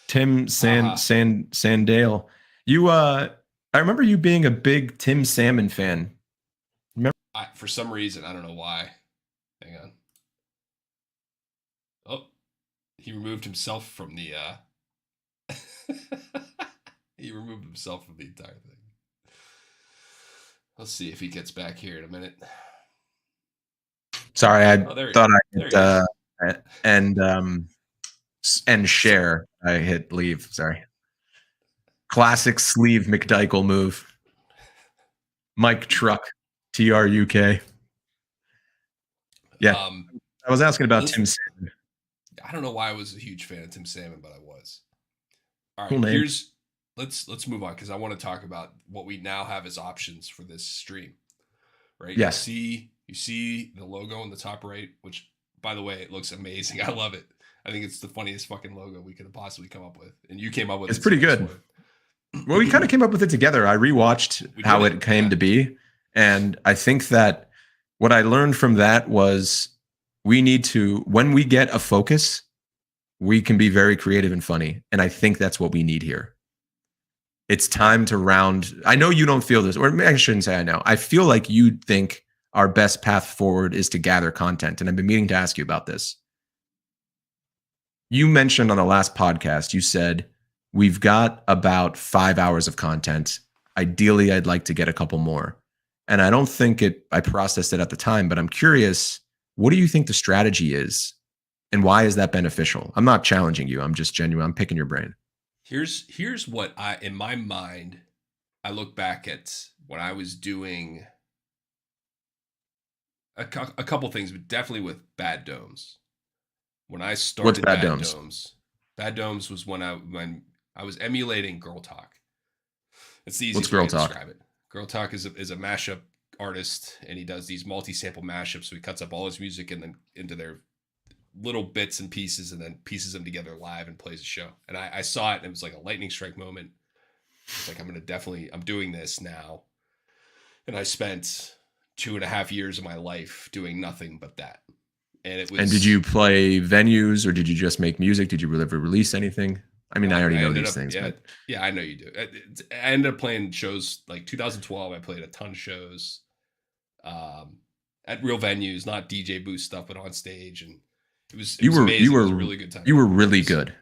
Tim Sandale. You I remember you being a big Tim Salmon fan. For some reason, I don't know why. Hang on. Oh, he removed himself from the he removed himself from the entire thing. Let's see if he gets back here in a minute. Sorry, I thought I hit and share. I hit leave. Sorry. Classic Sleeve McDykel move. Mike Truck, TRUK. Yeah, I was asking about Tim Salmon. I don't know why I was a huge fan of Tim Salmon, but I was. All right, cool let's move on because I want to talk about what we now have as options for this stream. Right? Yes. You see the logo in the top right, which by the way, it looks amazing. I love it. I think it's the funniest fucking logo we could have possibly come up with. And you came up with it's pretty good. Well, we kind of came up with it together. I rewatched how it came to be. And I think that what I learned from that was we need to, when we get a focus, we can be very creative and funny. And I think that's what we need here. It's time to round. I know you don't feel this, or I shouldn't say I know. I feel like you think our best path forward is to gather content. And I've been meaning to ask you about this. You mentioned on the last podcast, you said, we've got about 5 hours of content. Ideally, I'd like to get a couple more. And I don't think I processed it at the time, but I'm curious, what do you think the strategy is? And why is that beneficial? I'm not challenging you. I'm just genuine. I'm picking your brain. Here's what in my mind, I look back at when I was doing a couple things, but definitely with Bad Domes. When I started What's Bad Domes? Bad Domes was when I was emulating Girl Talk. It's the easiest way to describe it. Girl Talk is a mashup artist, and he does these multi-sample mashups. So he cuts up all his music and then into their little bits and pieces, and then pieces them together live and plays a show. And I saw it, and it was like a lightning strike moment. It's like, I'm doing this now. And I spent 2.5 years of my life doing nothing but that. And it was. And did you play venues, or did you just make music? Did you ever release anything? I mean, I already know these things. Yeah, I know you do. I ended up playing shows like 2012. I played a ton of shows at real venues, not DJ booth stuff, but on stage. And it was amazing. It was a really good time. You were really good.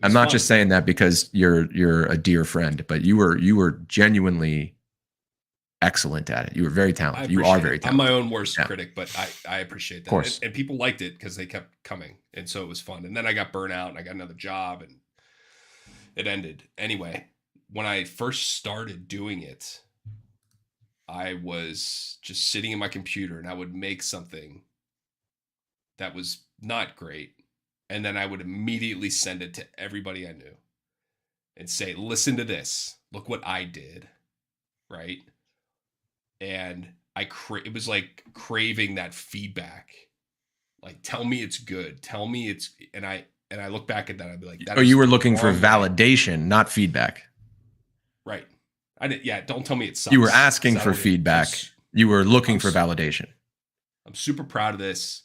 I'm not just saying that because you're a dear friend, but you were genuinely excellent at it. You were very talented. You are very talented. I'm my own worst critic, but I appreciate that. Of course. And people liked it because they kept coming. And so it was fun. And then I got burnt out and I got another job and it ended. Anyway, when I first started doing it, I was just sitting in my computer and I would make something that was not great. And then I would immediately send it to everybody I knew and say, listen to this. Look what I did. Right. And it was like craving that feedback. Like, tell me it's good. Tell me it's, and I look back at that, I'd be like, that Oh, is you were the looking for wrong way. validation, not feedback. Right. I didn't. Yeah. Don't tell me it sucks. You were asking 'cause I for don't- feedback. You were looking I'm for validation. I'm super proud of this.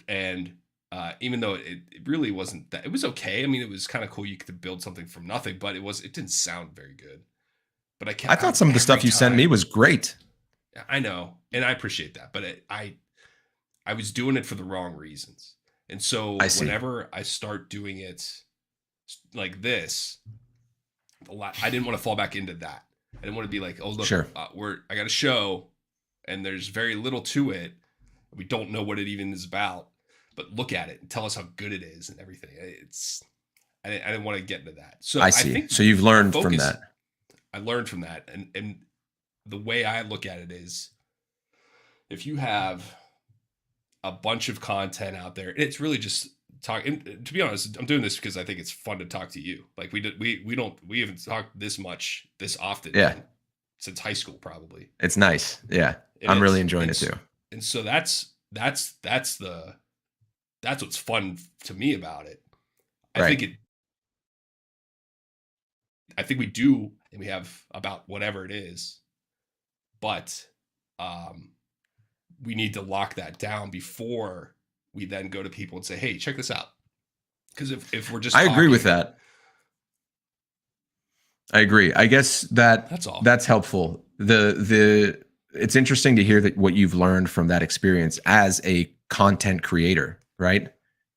And even though it really wasn't that, it was okay. I mean, it was kind of cool. You could build something from nothing, but it didn't sound very good. But I thought some of the stuff you sent me was great. I know, and I appreciate that, but I was doing it for the wrong reasons. And so whenever I start doing it like this, I didn't want to fall back into that. I didn't want to be like, oh, look, sure. I got a show and there's very little to it. We don't know what it even is about, but look at it and tell us how good it is and everything. I didn't want to get into that. So I see. So you've learned from that. I learned from that. And the way I look at it is, if you have a bunch of content out there, and it's really just talking, to be honest, I'm doing this because I think it's fun to talk to you. Like we haven't talked this much, this often. Since high school, probably. It's nice. Yeah. I'm really enjoying it too. And so that's what's fun to me about it. I think we do, and we have about whatever it is, but we need to lock that down before we then go to people and say, hey, check this out. Because if we're just agree with that. I agree. I guess that's helpful. It's interesting to hear that what you've learned from that experience as a content creator, right?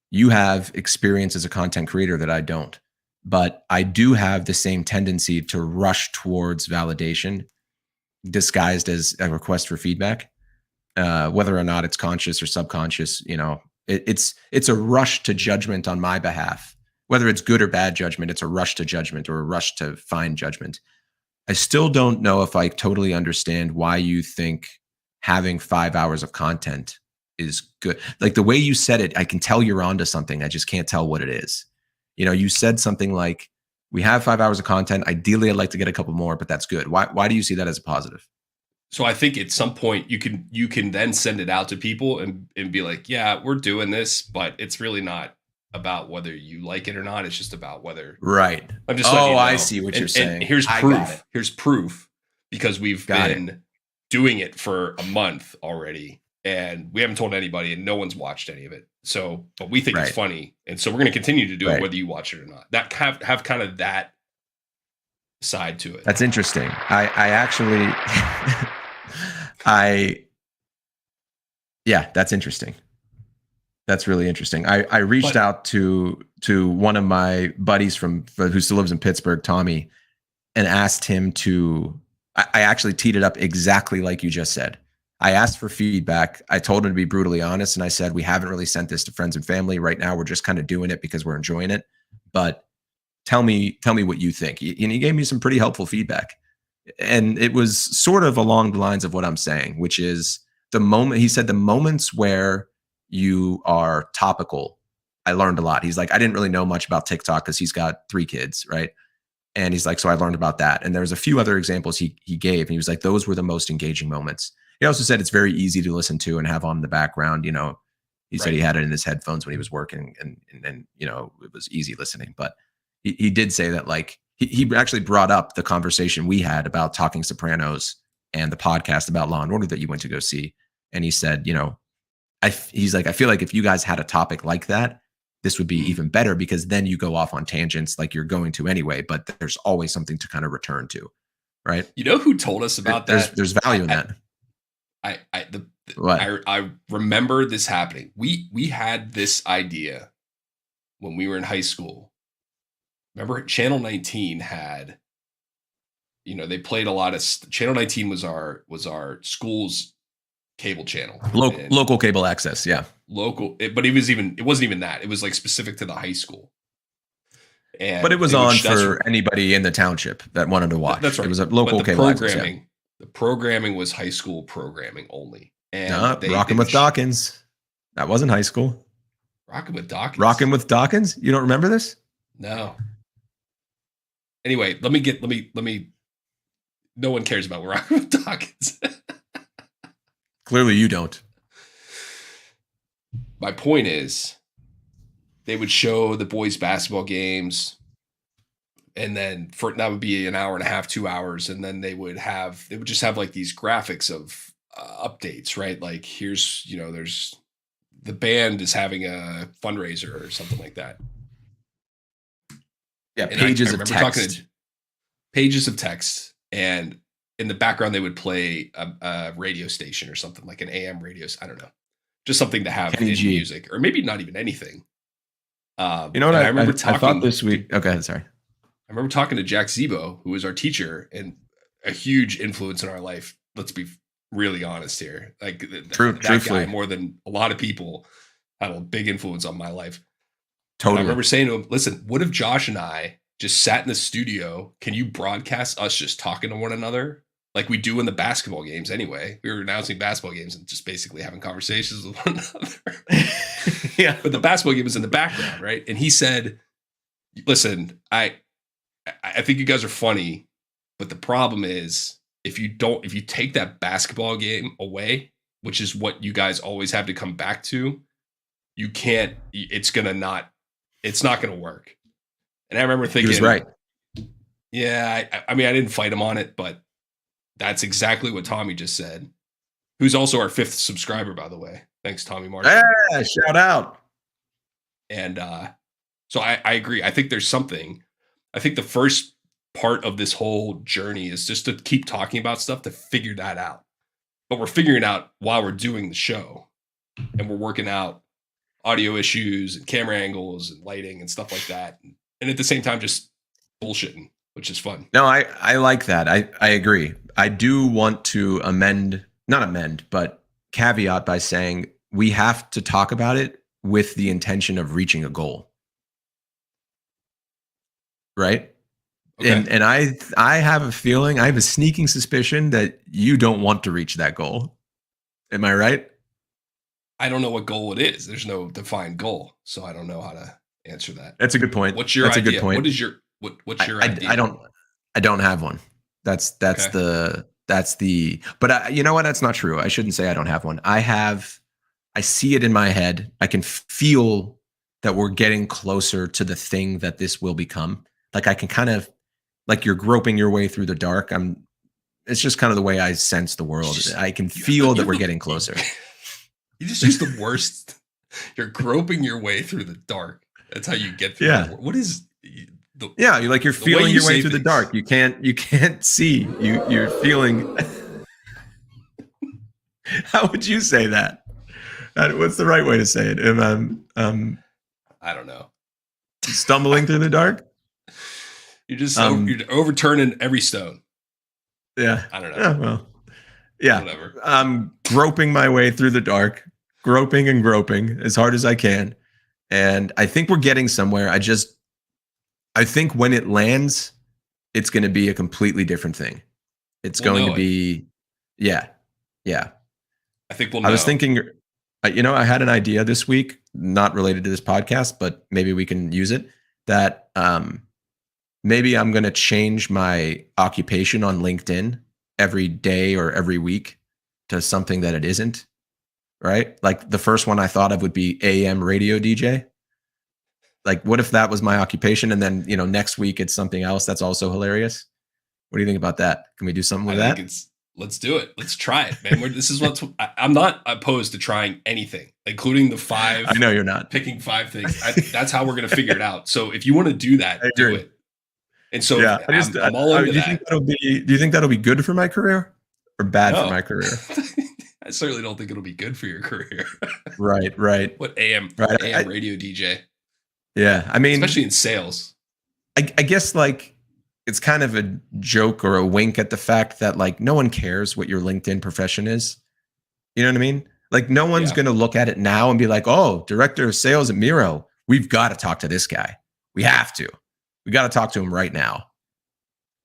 You have experience as a content creator that I don't, but I do have the same tendency to rush towards validation disguised as a request for feedback. Whether or not it's conscious or subconscious, it's a rush to judgment on my behalf. Whether it's good or bad judgment, it's a rush to judgment or a rush to find judgment. I still don't know if I totally understand why you think having 5 hours of content is good. Like the way you said it, I can tell you're onto something. I just can't tell what it is. You said something like, we have 5 hours of content. Ideally, I'd like to get a couple more, but that's good. Why do you see that as a positive? So I think at some point you can then send it out to people and be like, yeah, we're doing this, but it's really not about whether you like it or not. It's just about whether. Right. I'm just letting you know. I see what you're saying. And here's proof. Here's proof, because we've been doing it for a month already, and we haven't told anybody, and no one's watched any of it. So, but we think it's funny, and so we're going to continue to do it whether you watch it or not. That have kind of that side to it. That's interesting. I actually, that's interesting. That's really interesting. I reached out to one of my buddies who still lives in Pittsburgh, Tommy, and asked him to. I actually teed it up exactly like you just said. I asked for feedback. I told him to be brutally honest, and I said, we haven't really sent this to friends and family right now. We're just kind of doing it because we're enjoying it. But tell me what you think. And he gave me some pretty helpful feedback, and it was sort of along the lines of what I'm saying, which is he said the moments where you are topical, I learned a lot. He's like, I didn't really know much about TikTok because he's got 3 kids, right? And he's like, so I learned about that. And there's a few other examples he gave, and he was like, those were the most engaging moments. He also said it's very easy to listen to and have on in the background. He said he had it in his headphones when he was working, and it was easy listening. But he did say that, like, he actually brought up the conversation we had about Talking Sopranos and the podcast about Law and Order that you went to go see. And he said, he's like, I feel like if you guys had a topic like that, this would be even better, because then you go off on tangents like you're going to anyway, but there's always something to kind of return to, right? You know who told us about that? There's value in that. I remember this happening. We had this idea when we were in high school. Remember, Channel 19 had, they played a lot of. Channel 19 was our school's cable channel. Local cable access, yeah. Local, but it wasn't even that. It was like specific to the high school. But it was on for anybody in the township that wanted to watch. That's right. It was a local cable access. Yeah. The programming was high school programming only. And Rockin' with Dawkins. That wasn't high school. Rockin' with Dawkins. Rockin' with Dawkins? You don't remember this? No. Anyway, let me. No one cares about Rockin' with Dawkins. Clearly you don't. My point is, they would show the boys' basketball games, and then that would be an hour and a half, 2 hours, and then they would just have like these graphics of updates, right? Like here's, there's the band is having a fundraiser or something like that. Yeah, pages of text. Pages of text, and in the background they would play a radio station or something, like an AM radio. I don't know, just something to have in music, or maybe not even anything. You know what I remember talking. I thought this week. Okay, sorry. I remember talking to Jack Zebo, who was our teacher and a huge influence in our life. Let's be really honest here. Like that guy, more than a lot of people, had a big influence on my life. Totally. And I remember saying to him, listen, what if Josh and I just sat in the studio? Can you broadcast us just talking to one another like we do in the basketball games anyway? We were announcing basketball games and just basically having conversations with one another. Yeah. But the basketball game was in the background, right? And he said, listen, I think you guys are funny, but the problem is if you take that basketball game away, which is what you guys always have to come back to, you can't, it's not going to work. And I remember thinking, he was right. Yeah. I mean, I didn't fight him on it, but that's exactly what Tommy just said, who's also our 5th subscriber, by the way. Thanks, Tommy Martin. Yeah, shout out. And so I agree. I think there's something. I think the first part of this whole journey is just to keep talking about stuff to figure that out. But we're figuring it out while we're doing the show, and we're working out audio issues and camera angles and lighting and stuff like that. And at the same time, just bullshitting, which is fun. No, I like that. I agree. I do want to not amend, but caveat by saying we have to talk about it with the intention of reaching a goal. Right? Okay. And I have a feeling, I have a sneaking suspicion that you don't want to reach that goal. Am I right? I don't know what goal it is. There's no defined goal, so I don't know how to answer that. That's a good point. What's your idea? A good point. What's your idea? I don't have one. That's okay. But you know what? That's not true. I shouldn't say I don't have one. I see it in my head. I can feel that we're getting closer to the thing that this will become. Like I can kind of, like you're groping your way through the dark. It's just kind of the way I sense the world. I can feel that we're getting closer. You just use the worst. You're groping your way through the dark. That's how you get through. Yeah. What is you're feeling your way through the dark. You can't see. You're feeling. How would you say that? What's the right way to say it? I don't know. Stumbling through the dark? You're just you're overturning every stone. Yeah. I don't know. Yeah, well, yeah. Whatever. I'm groping my way through the dark, groping as hard as I can. And I think we're getting somewhere. I think when it lands, it's going to be a completely different thing. It's going to be, yeah. I think we'll know. I was thinking, I had an idea this week, not related to this podcast, but maybe we can use it, that maybe I'm going to change my occupation on LinkedIn every day or every week to something that it isn't, right? Like the first one I thought of would be AM radio DJ. Like, what if that was my occupation? And then, next week it's something else that's also hilarious. What do you think about that? Can we do something with that? Let's do it. Let's try it, man. I'm not opposed to trying anything, including the 5. I know you're not. Picking 5 things. That's how we're going to figure it out. So if you want to do that, do it. And so yeah, I'm all into that. Do you think that'll be good for my career or bad for my career? I certainly don't think it'll be good for your career. Right. What AM radio DJ? Yeah, I mean, especially in sales. I guess like it's kind of a joke or a wink at the fact that like no one cares what your LinkedIn profession is. You know what I mean? Like no one's going to look at it now and be like, "Oh, director of sales at Miro, we've got to talk to this guy. We have to. We got to talk to him right now.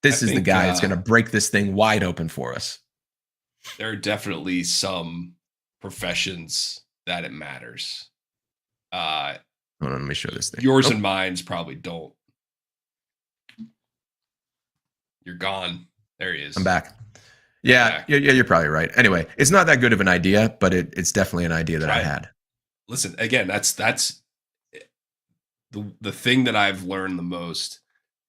This is the guy that's going to break this thing wide open for us." There are definitely some professions that it matters. Hold on, let me show this thing. Yours and mine's probably don't. You're gone. There he is. I'm back. Yeah, you're probably right. Anyway, it's not that good of an idea, but it's definitely an idea that I had. Listen, again, that's the thing that I've learned the most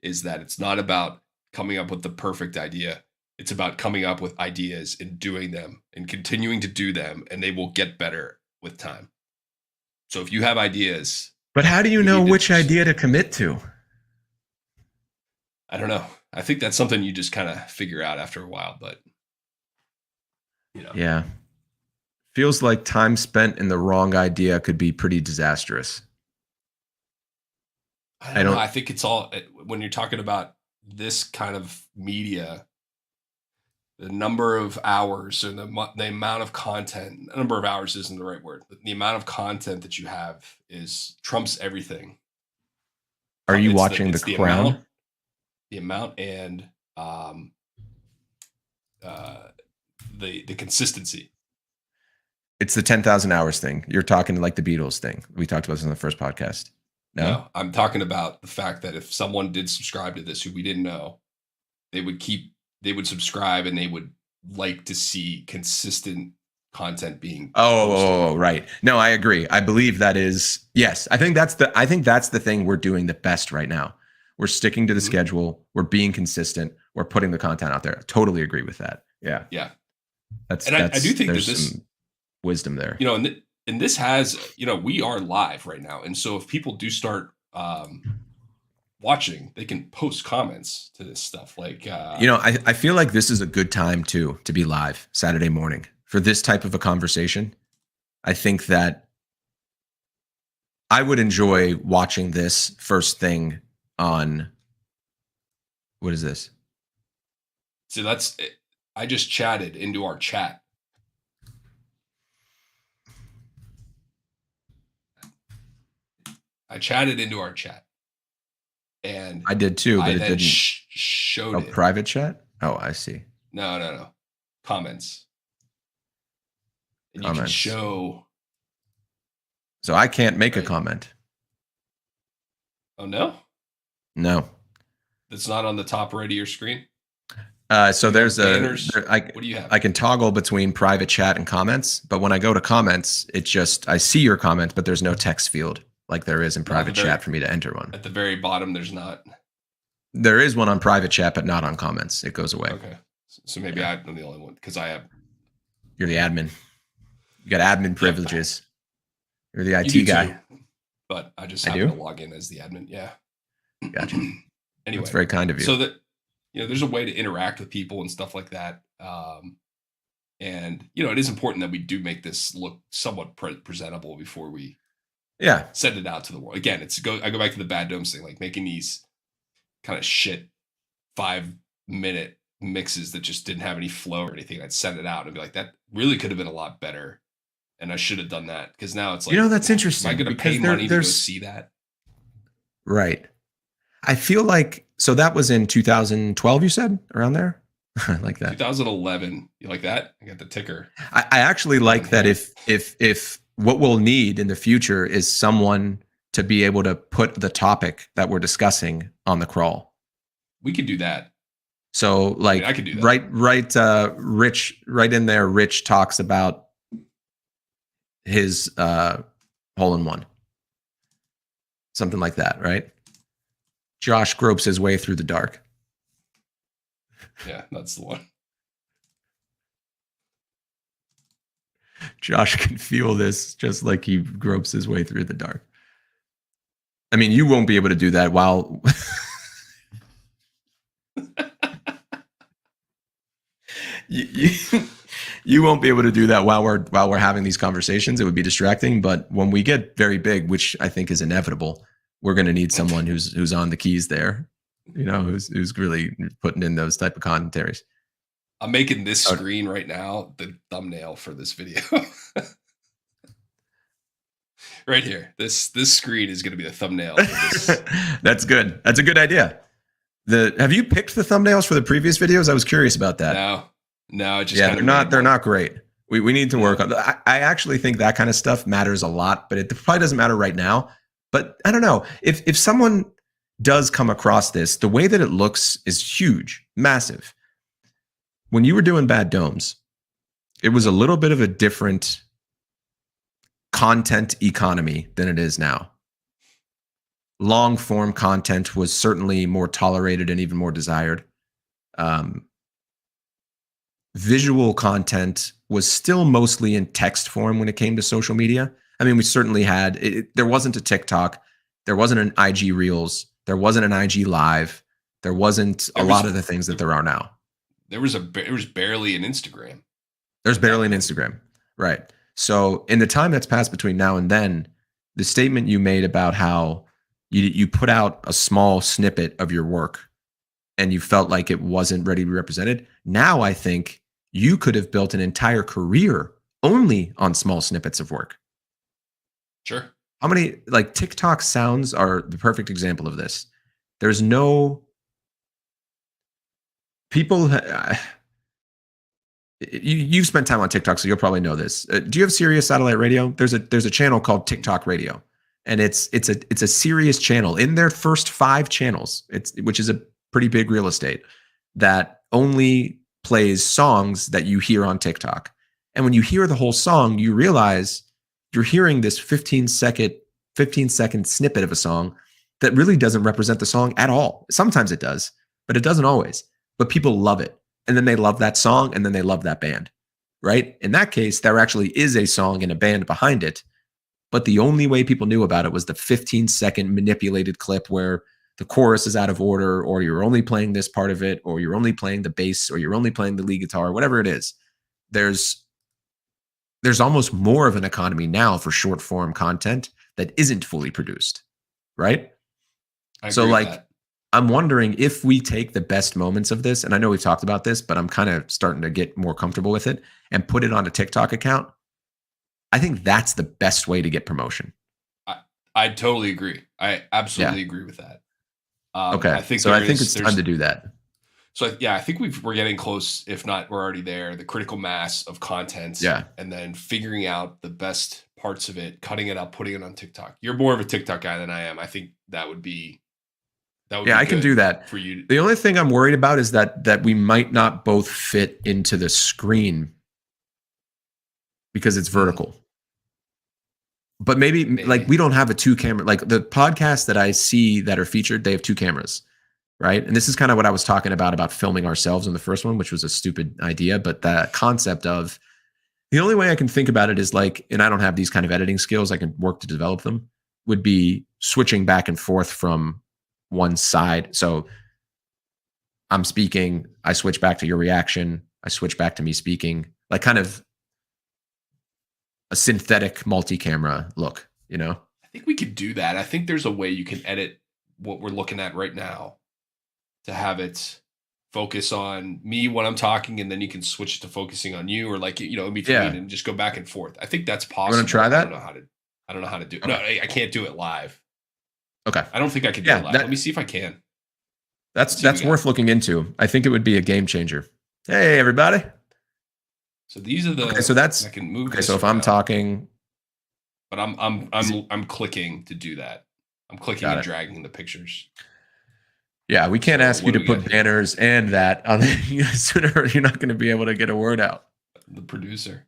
is that it's not about coming up with the perfect idea. It's about coming up with ideas and doing them and continuing to do them, and they will get better with time. So if you have ideas, but how do you know which idea to commit to? I don't know. I think that's something you just kind of figure out after a while, but Yeah. Feels like time spent in the wrong idea could be pretty disastrous. I don't know. I think it's all, when you're talking about this kind of media, the number of hours or the amount of content, number of hours isn't the right word, but the amount of content that you have trumps everything. Are you watching The Crown? The amount and the consistency. It's the 10,000 hours thing. You're talking like the Beatles thing. We talked about this in the first podcast. No, I'm talking about the fact that if someone did subscribe to this who we didn't know, they would subscribe and they would like to see consistent content being posted. Right. No, I agree. I believe that is, yes. I think that's the thing we're doing the best right now. We're sticking to the schedule. We're being consistent. We're putting the content out there. I totally agree with that. Yeah. Yeah. I do think there's some wisdom there. And this has, we are live right now. And so if people do start watching, they can post comments to this stuff. Like, I feel like this is a good time to be live Saturday morning for this type of a conversation. I think that I would enjoy watching this first thing on, what is this? So I just chatted into our chat. I chatted into our chat. And I did too, but it didn't show it. Private chat? Oh, I see. No. Comments. And you can show. So I can't make a comment. Oh, no? No. That's not on the top right of your screen? So there's what do you have? I can toggle between private chat and comments, but when I go to comments, I see your comment, but there's no text field like there is in private chat for me to enter one. At the very bottom, there's not. There is one on private chat, but not on comments. It goes away. Okay. So maybe I'm the only one because I have. You're the admin. You got admin privileges. You're the IT guy. Too, but I just happen to log in as the admin. Yeah. Gotcha. Anyway. That's very kind of you. So that, there's a way to interact with people and stuff like that. And, it is important that we do make this look somewhat presentable before we send it out to the world. Again, I go back to the Bad Domes thing, like making these kind of shit 5-minute mixes that just didn't have any flow or anything. I'd send it out and be like, that really could have been a lot better. And I should have done that. Because now it's like, that's interesting. Am I going to pay money to go see that? Right. I feel like, so that was in 2012, you said, around there? I like that. 2011. You like that? I got the ticker. I actually like that if what we'll need in the future is someone to be able to put the topic that we're discussing on the crawl. We could do that. So like, I could do that. Rich, right in there, Rich talks about his hole-in-one. Something like that, right? Josh gropes his way through the dark. Yeah, that's the one. Josh can feel this just like he gropes his way through the dark. I mean, you won't be able to do that while... you won't be able to do that while we're having these conversations. It would be distracting. But when we get very big, which I think is inevitable, we're going to need someone who's on the keys there, who's really putting in those type of commentaries. I'm making this screen right now the thumbnail for this video. Right here. This screen is going to be the thumbnail for this. That's good. That's a good idea. Have you picked the thumbnails for the previous videos? I was curious about that. No, just they're not great. We need to work on that. I actually think that kind of stuff matters a lot, but it probably doesn't matter right now. But I don't know. If someone does come across this, the way that it looks is huge, massive. when you were doing Bad Domes, it was a little bit of a different content economy than it is now. Long form content was certainly more tolerated and even more desired. Visual content was still mostly in text form when it came to social media. I mean, we certainly had there wasn't a TikTok, there wasn't an IG Reels, there wasn't an IG Live, there wasn't a lot of the things that there are now. There was barely an Instagram. There's barely an Instagram, right? So in the time that's passed between now and then, the statement you made about how you put out a small snippet of your work and you felt like it wasn't ready to be represented. Now I think you could have built an entire career only on small snippets of work. Sure. How many, like, TikTok sounds are the perfect example of this. There's no people. You've spent time on TikTok, so you'll probably know this. Do you have Sirius Satellite Radio? There's a channel called TikTok Radio, and it's a Sirius channel. In their first 5 channels, which is a pretty big real estate, that only plays songs that you hear on TikTok. And when you hear the whole song, you realize you're hearing this 15-second snippet of a song that really doesn't represent the song at all. Sometimes it does, but it doesn't always. But people love it. And then they love that song, and then they love that band, right? In that case, there actually is a song and a band behind it. But the only way people knew about it was the 15-second manipulated clip where the chorus is out of order, or you're only playing this part of it, or you're only playing the bass, or you're only playing the lead guitar, whatever it is. There's almost more of an economy now for short form content that isn't fully produced, right? So like, I'm wondering if we take the best moments of this, and I know we've talked about this, but I'm kind of starting to get more comfortable with it, and put it on a TikTok account. I think that's the best way to get promotion. I totally agree. I absolutely agree with that. Okay. I think it's time to do that. So I think we're getting close. If not, we're already there. The critical mass of content. Yeah. And then figuring out the best parts of it, cutting it up, putting it on TikTok. You're more of a TikTok guy than I am. I think that would be. I can do that for you. The only thing I'm worried about is that we might not both fit into the screen because it's vertical. But maybe like we don't have a 2-camera, like the podcasts that I see that are featured, they have 2 cameras, right? And this is kind of what I was talking about filming ourselves in the first one, which was a stupid idea. But that concept of the only way I can think about it is like, and I don't have these kind of editing skills, I can work to develop them, would be switching back and forth from one side. So I'm speaking, I switch back to your reaction, I switch back to me speaking, like kind of a synthetic multi-camera look, you know? I think we could do that. I think there's a way you can edit what we're looking at right now to have it focus on me when I'm talking, and then you can switch to focusing on you, or like, in between, and just go back and forth. I think that's possible. You want to try that? I don't know how to do it. Okay. No, I can't do it live. Okay. I don't think I can do it live. Let me see if I can. That's worth looking into. I think it would be a game changer. Hey, everybody. So these are the. Okay, so that's. I can move. Okay, so if I'm talking. But I'm clicking to do that. I'm clicking and dragging the pictures. Yeah, we can't ask you to put banners and that on. Sooner you're not going to be able to get a word out. The producer.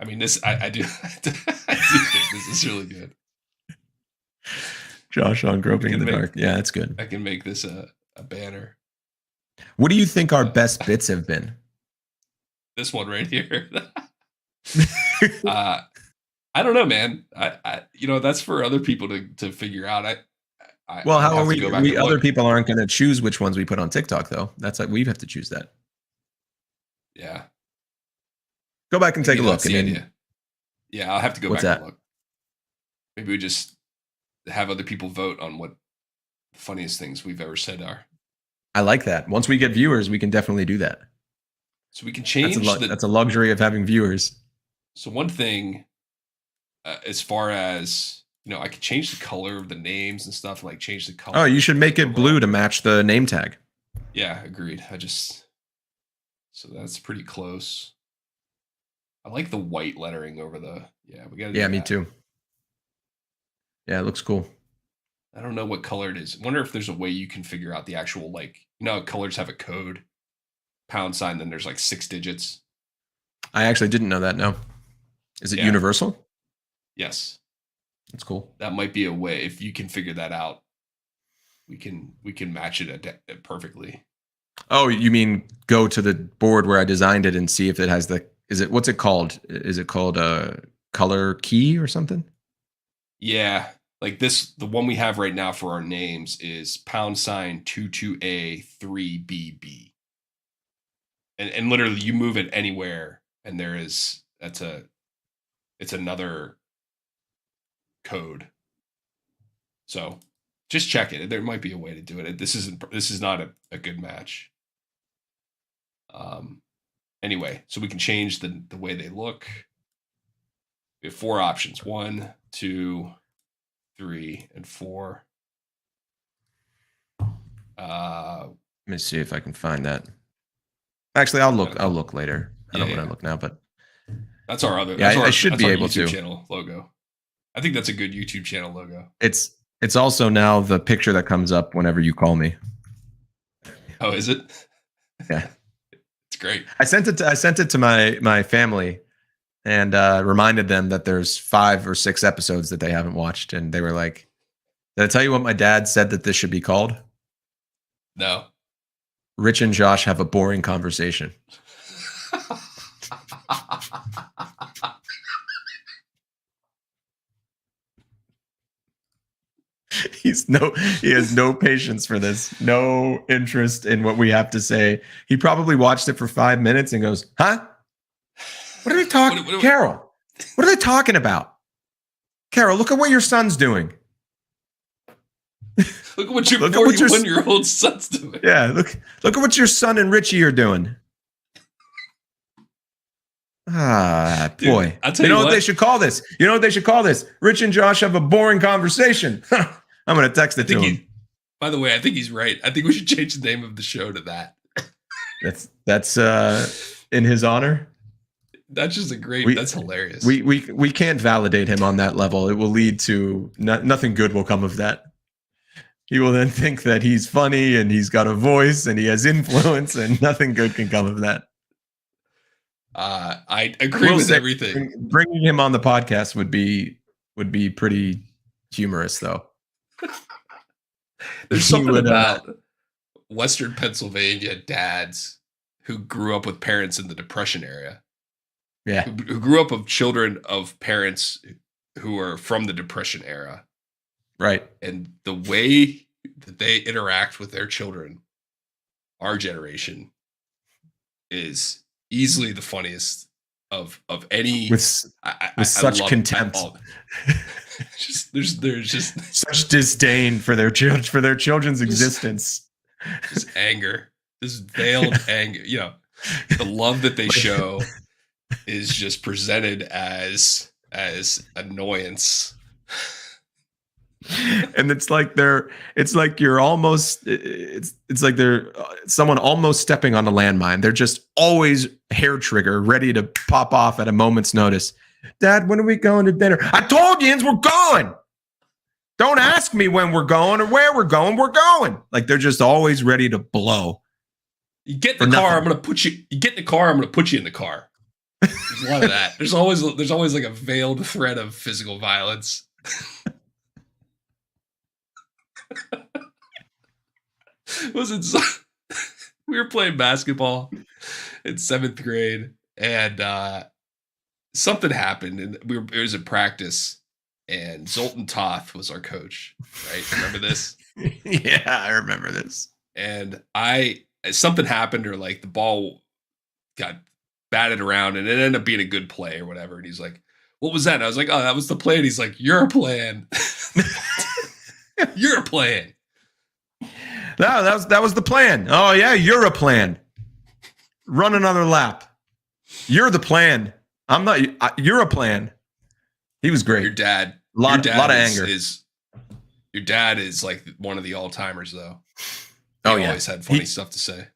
I mean, this I do. I do think this is really good. Josh on Groping in the Dark. Yeah, that's good. I can make this a banner. What do you think our best bits have been? This one right here. I don't know, man. I that's for other people to figure out. Well, how are we other people aren't going to choose which ones we put on TikTok, though. That's like we have to choose that. Yeah. Go back and take a look. Yeah, I'll have to go back and look. Maybe we just have other people vote on what the funniest things we've ever said are. I like that. Once we get viewers, we can definitely do that. So we can change. That's a luxury of having viewers. So one thing, as far as, I could change the color of the names and stuff, like change the color. Oh, you should make it blue to match the name tag. Yeah, agreed. So that's pretty close. I like the white lettering over the, we got to do that. Me too. Yeah, it looks cool. I don't know what color it is. I wonder if there's a way you can figure out the actual, like, colors have a code. $, then there's like 6 digits. I actually didn't know that. No. Is it universal? Yes. That's cool. That might be a way. If you can figure that out, we can match it perfectly. Oh, you mean go to the board where I designed it and see if it has what's it called? Is it called a color key or something? Yeah. Like the one we have right now for our names is $22A3BB. And literally you move it anywhere and it's another code. So just check it. There might be a way to do it. This is not a good match. Anyway, so we can change the way they look. We have 4 options: 1, 2, 3, and 4. Let me see if I can find that. Actually, I'll look later. I don't want to look now, but that's our other. Yeah, I should be able YouTube to. Channel logo. I think that's a good YouTube channel logo. It's also now the picture that comes up whenever you call me. Oh, is it? Yeah, it's great. I sent it to my family, and reminded them that there's 5 or 6 episodes that they haven't watched, and they were like, "Did I tell you what my dad said that this should be called?" No. Rich and Josh have a boring conversation. He has no patience for this, no interest in what we have to say. He probably watched it for 5 minutes and goes, "Huh? What are they talking? Carol, what are they talking about? Carol, look at what your son's doing. Look at what your 41-year-old son's doing. Yeah, look at what your son and Richie are doing." Ah, dude, boy. I'll tell you know what they should call this? You know what they should call this? Rich and Josh have a boring conversation. I'm going to text it to him. By the way, I think he's right. I think we should change the name of the show to that. That's in his honor. That's just that's hilarious. We can't validate him on that level. It will lead to nothing good will come of that. He will then think that he's funny and he's got a voice and he has influence, and nothing good can come of that. I agree with everything. Bringing him on the podcast would be pretty humorous, though. There's something about Western Pennsylvania dads who grew up with parents in the Depression era. Yeah. Who grew up with children of parents who are from the Depression era. Right. And the way that they interact with their children, our generation, is easily the funniest of any. With such contempt. There's just such disdain for their children's existence. This anger, this veiled anger. You know, the love that they show is just presented as annoyance. And it's like they're someone almost stepping on a landmine. They're just always hair trigger, ready to pop off at a moment's notice. "Dad, when are we going to dinner?" "I told you, we're going. Don't ask me when we're going or where we're going. We're going." Like, they're just always ready to blow. You get in the car, I'm going to put you. You get in the car, I'm going to put you in the car. There's a lot of that. There's always like a veiled threat of physical violence. We were playing basketball in 7th grade, and something happened, and it was a practice, and Zoltan Toth was our coach, right? Remember this? Yeah, I remember this. And something happened, or like the ball got batted around, and it ended up being a good play or whatever. And he's like, "What was that?" And I was like, "Oh, that was the play." And he's like, "You're playing." You're playing. No, that was the plan. "Oh yeah, you're a plan. Run another lap. You're the plan. I'm not. You're a plan." He was great. Your dad. A lot of anger. Your dad is like one of the all-timers, though. He always had funny stuff to say.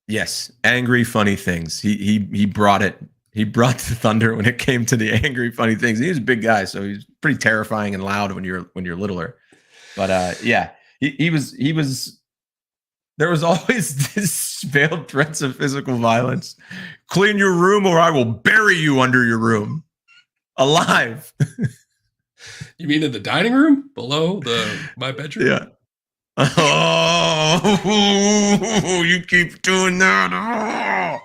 Yes, angry, funny things. He brought it. He brought the thunder when it came to the angry, funny things. He was a big guy, so he's pretty terrifying and loud when you're littler. But yeah, he was. There was always this Veiled threats of physical violence. Clean your room or I will bury you under your room. Alive. You mean in the dining room below my bedroom? Yeah. Oh, you keep doing that. Oh.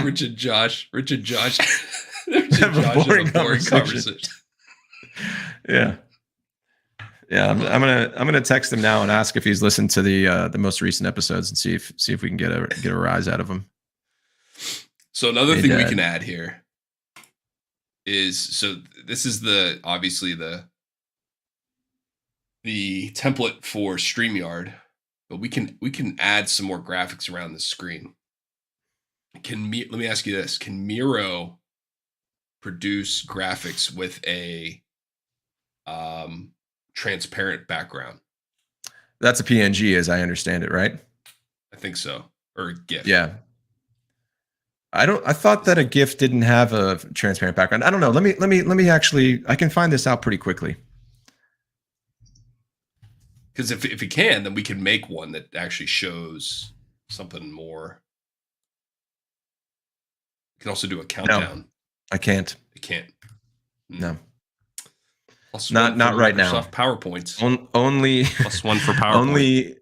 Rich and Josh. Have a boring conversation. Yeah. Yeah, I'm gonna text him now and ask if he's listened to the most recent episodes and see if we can get a rise out of him. So another thing we can add here is, this is obviously the template for StreamYard, but we can add some more graphics around the screen. Let me ask you this: can Miro produce graphics with a transparent background? That's a PNG, as I understand it, right? I think so, or a GIF. Yeah. I thought that a GIF didn't have a transparent background. I don't know. Let me actually. I can find this out pretty quickly. Because if it can, then we can make one that actually shows something more. You can also do a countdown. No, I can't. It can't. No. Not right now. Microsoft PowerPoints. Only +1 for PowerPoint. Only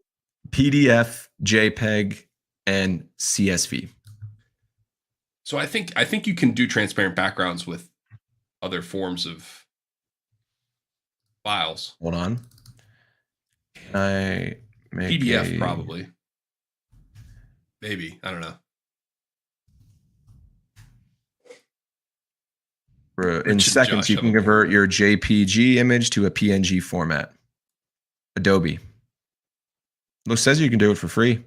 PDF, JPEG, and CSV. So I think you can do transparent backgrounds with other forms of files. Hold on. Can I make PDF probably. Maybe. I don't know. In seconds, you can convert your JPG image to a PNG format. Adobe. It says you can do it for free.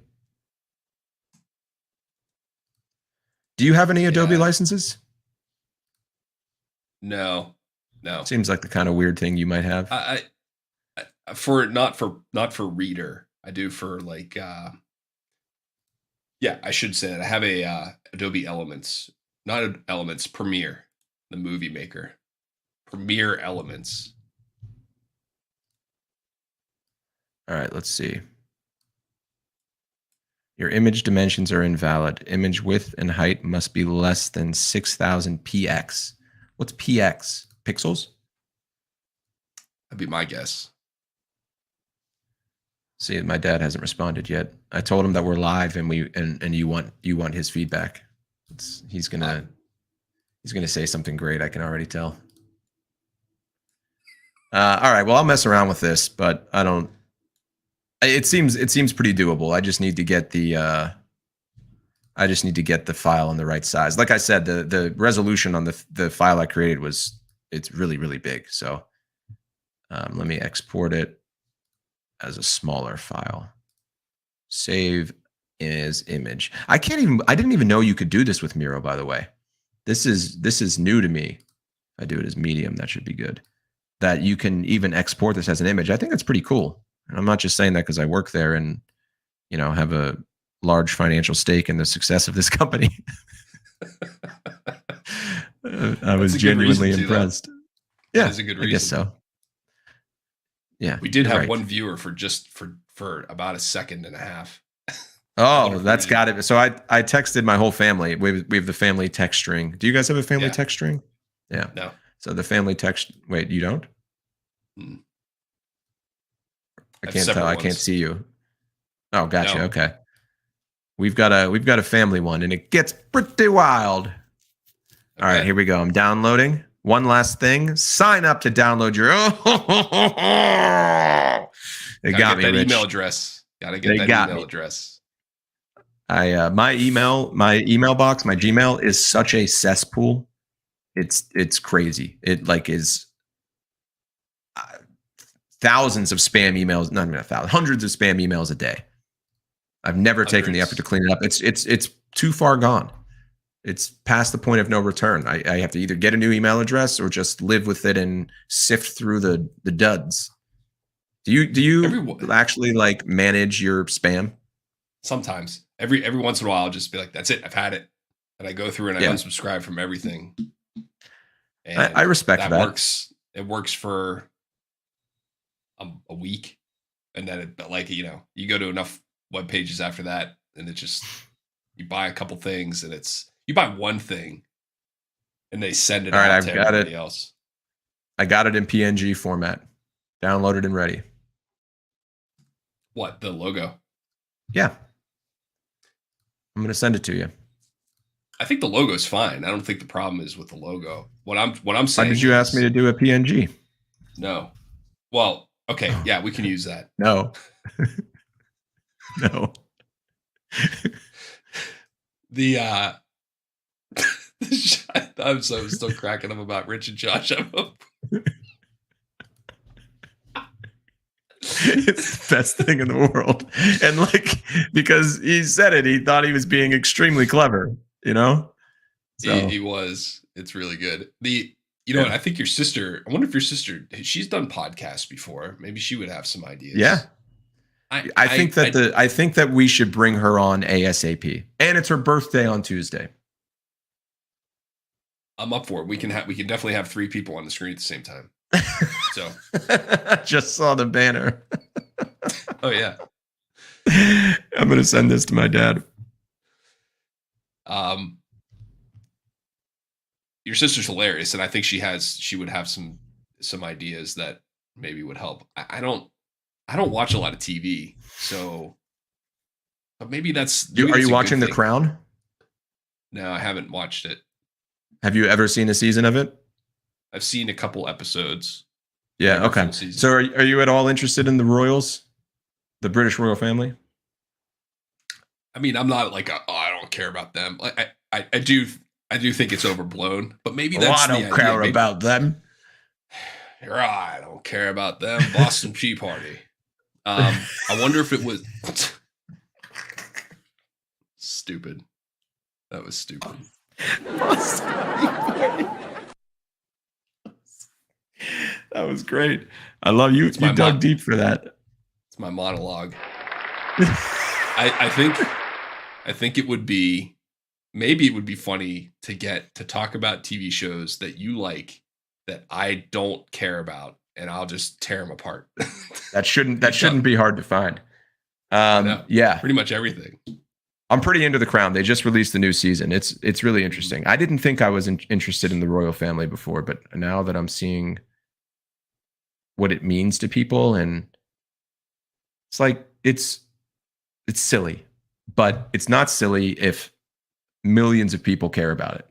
Do you have any Adobe licenses? No. Seems like the kind of weird thing you might have. I not for Reader. I do for like I should say that I have a Adobe Elements, not Elements, Premiere, the movie maker. Premiere Elements. All right, let's see. Your image dimensions are invalid. Image width and height must be less than 6,000 px. What's px? Pixels? That'd be my guess. See, my dad hasn't responded yet. I told him that we're live and you want his feedback. He's gonna say something great. I can already tell. All right. Well, I'll mess around with this, but I don't. It seems pretty doable. I just need to get the file in the right size. Like I said, the resolution on the file I created it's really, really big. So let me export it as a smaller file. Save as image. I didn't even know you could do this with Miro, by the way. This is new to me. If I do it as medium, that should be good. That you can even export this as an image. I think that's pretty cool. And I'm not just saying that because I work there and, have a large financial stake in the success of this company. I was genuinely impressed. Yeah, that's a good reason. I guess so. Yeah, we did have one viewer for about a second and a half. Oh, that's got it. So I texted my whole family. We have the family text string. Do you guys have a family text string? Yeah. No. So the family text. Wait, you don't? I can't tell. I can't see you. Oh, gotcha. No. Okay. We've got a family one, and it gets pretty wild. Okay. All right, here we go. I'm downloading. One last thing. Sign up to download your. They got me. That email address. Gotta get that email address. My email box, my Gmail is such a cesspool. It's crazy. It is thousands of spam emails, not even 1,000, hundreds of spam emails a day. I've never taken the effort to clean it up. It's too far gone. It's past the point of no return. I have to either get a new email address or just live with it and sift through the duds. Do you actually manage your spam? Sometimes. Every once in a while, I'll just be like, that's it. I've had it. And I go through and I unsubscribe from everything. And I respect that. Works. It works for a week. And then you go to enough web pages after that, and it just you buy a couple things, and you buy one thing, and they send it All right, out I've to got everybody it. else. I got it in PNG format, downloaded and ready. What, the logo? Yeah, I'm gonna send it to you. I think the logo is fine. I don't think the problem is with the logo. What I'm Why saying. did you ask me to do a PNG? No. Well, okay, yeah, we can use that. No. No. I'm still cracking up about Rich and Josh. I hope. It's the best thing in the world. And like, because he said it, he thought he was being extremely clever, you know? So He was. It's really good. You know what? I think your sister, I wonder if your sister, she's done podcasts before. Maybe she would have some ideas. Yeah. I think that we should bring her on ASAP. And it's her birthday on Tuesday. I'm up for it. We can definitely have 3 people on the screen at the same time. So just saw the banner. Oh yeah. I'm gonna send this to my dad. Your sister's hilarious, and I think she would have some ideas that maybe would help. I don't watch a lot of TV, so but maybe that's. Are you watching The Crown? No, I haven't watched it. Have you ever seen a season of it? I've seen a couple episodes. Yeah. Okay. So are you at all interested in the royals, the British royal family? I mean, I'm not like I don't care about them. I do think it's overblown, but maybe that's I don't care about them. I don't care about them. Boston Tea Party. I wonder if it was stupid. That was stupid. That was great. I love you. You dug deep for that. It's my monologue. I think it would be, maybe it would be funny to get to talk about TV shows that you like that I don't care about, and I'll just tear them apart. That shouldn't be hard to find. Yeah, pretty much everything. I'm pretty into The Crown. They just released the new season. It's really interesting. I didn't think I was interested in the royal family before, but now that I'm seeing what it means to people, and it's like it's silly, but it's not silly if millions of people care about it.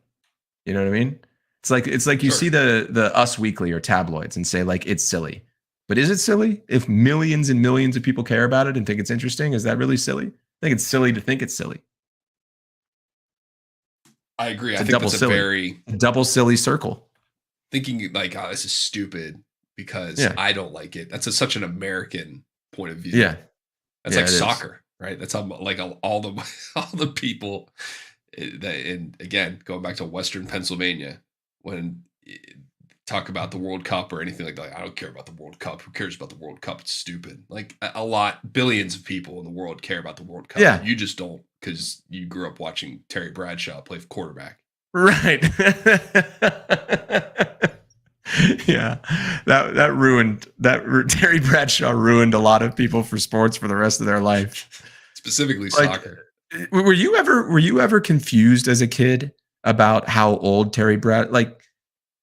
You know what I mean? It's like you see the Us Weekly or tabloids and say like it's silly. But is it silly if millions and millions of people care about it and think it's interesting? Is that really silly? I think it's silly to think it's silly. I agree. I think it's a double silly circle. Thinking like, oh, this is stupid because I don't like it. That's such an American point of view. Yeah. That's like soccer, right? That's how like all the people and again, going back to Western Pennsylvania, when talk about the World Cup or anything like that, I don't care about the World Cup. Who cares about the World Cup? It's stupid. Like billions of people in the world care about the World Cup. Yeah. You just don't because you grew up watching Terry Bradshaw play quarterback. Right. Yeah. That ruined Terry Bradshaw ruined a lot of people for sports for the rest of their life. Specifically soccer. Were you ever confused as a kid about how old Terry Bradshaw, like,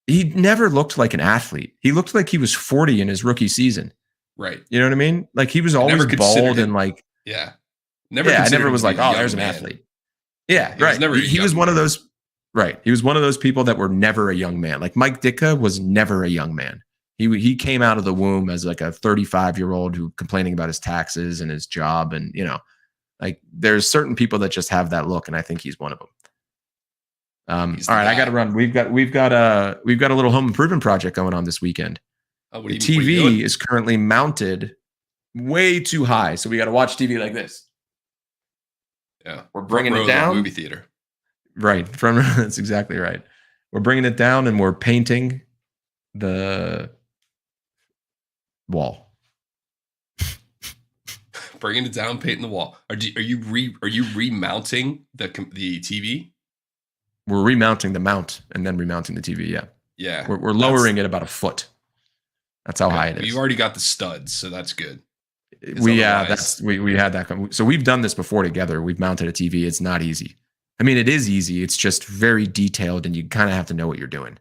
he never looked like an athlete. He looked like he was 40 in his rookie season. Right. You know what I mean? Like he was always bald and like, yeah. I never was like, oh, there's an athlete. Yeah. Right. He was one of those. Right. He was one of those people that were never a young man. Like Mike Ditka was never a young man. He came out of the womb as like a 35-year-old who complaining about his taxes and his job. And, you know, like there's certain people that just have that look. And I think he's one of them. All right, I got to run. We've got a little home improvement project going on this weekend. The TV is currently mounted way too high, so we got to watch TV like this. Yeah, we're bringing it down. Movie theater. Right, that's exactly right. We're bringing it down, and we're painting the wall. Bringing it down, painting the wall. Are you remounting the TV? We're remounting the mount and then remounting the TV. Yeah. Yeah. We're lowering it about a foot. That's how high it is. You've already got the studs, so that's good. We had that. So we've done this before together. We've mounted a TV. It's not easy. I mean, it is easy. It's just very detailed, and you kind of have to know what you're doing,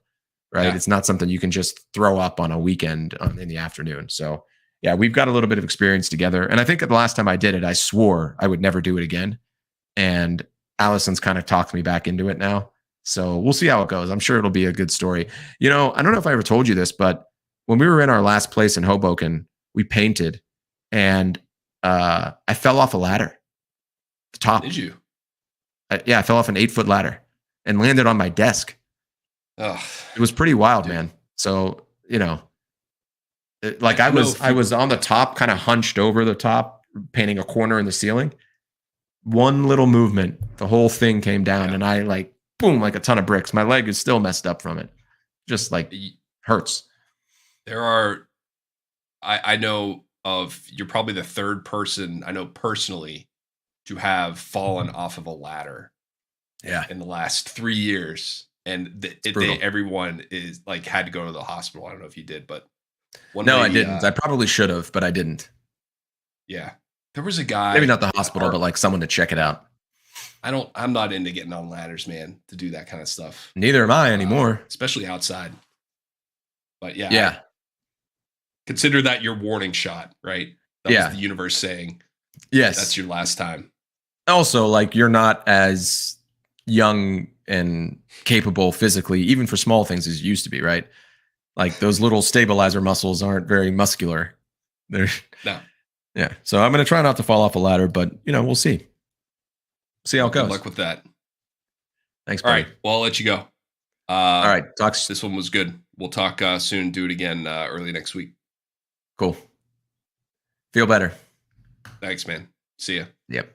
right? Yeah. It's not something you can just throw up on a weekend in the afternoon. So yeah, we've got a little bit of experience together. And I think the last time I did it, I swore I would never do it again. And Allison's kind of talked me back into it now. So we'll see how it goes. I'm sure it'll be a good story. You know, I don't know if I ever told you this, but when we were in our last place in Hoboken, we painted, and I fell off a ladder. The top. Did you? I fell off an 8-foot ladder and landed on my desk. Oh, it was pretty wild, man. So, you know, I was on the top, kind of hunched over the top, painting a corner in the ceiling. One little movement, the whole thing came down, and I boom, like a ton of bricks. My leg is still messed up from it. Just hurts. There are, I know of, you're probably the third person I know personally to have fallen off of a ladder. Yeah. In the last 3 years. And everyone is had to go to the hospital. I don't know if you did, but I didn't. I probably should have, but I didn't. Yeah. There was a guy. Maybe not the hospital, but someone to check it out. I'm not into getting on ladders, man, to do that kind of stuff. Neither am I anymore. Especially outside. But yeah. Yeah. Consider that your warning shot, right? That was the universe saying, yes, that's your last time. Also, you're not as young and capable physically, even for small things, as you used to be, right? Those little stabilizer muscles aren't very muscular. They're no. Yeah. So I'm going to try not to fall off a ladder, but we'll see. See how it goes. Good luck with that. Thanks, buddy. All right. Well, I'll let you go. All right. This one was good. We'll talk soon. Do it again early next week. Cool. Feel better. Thanks, man. See ya. Yep.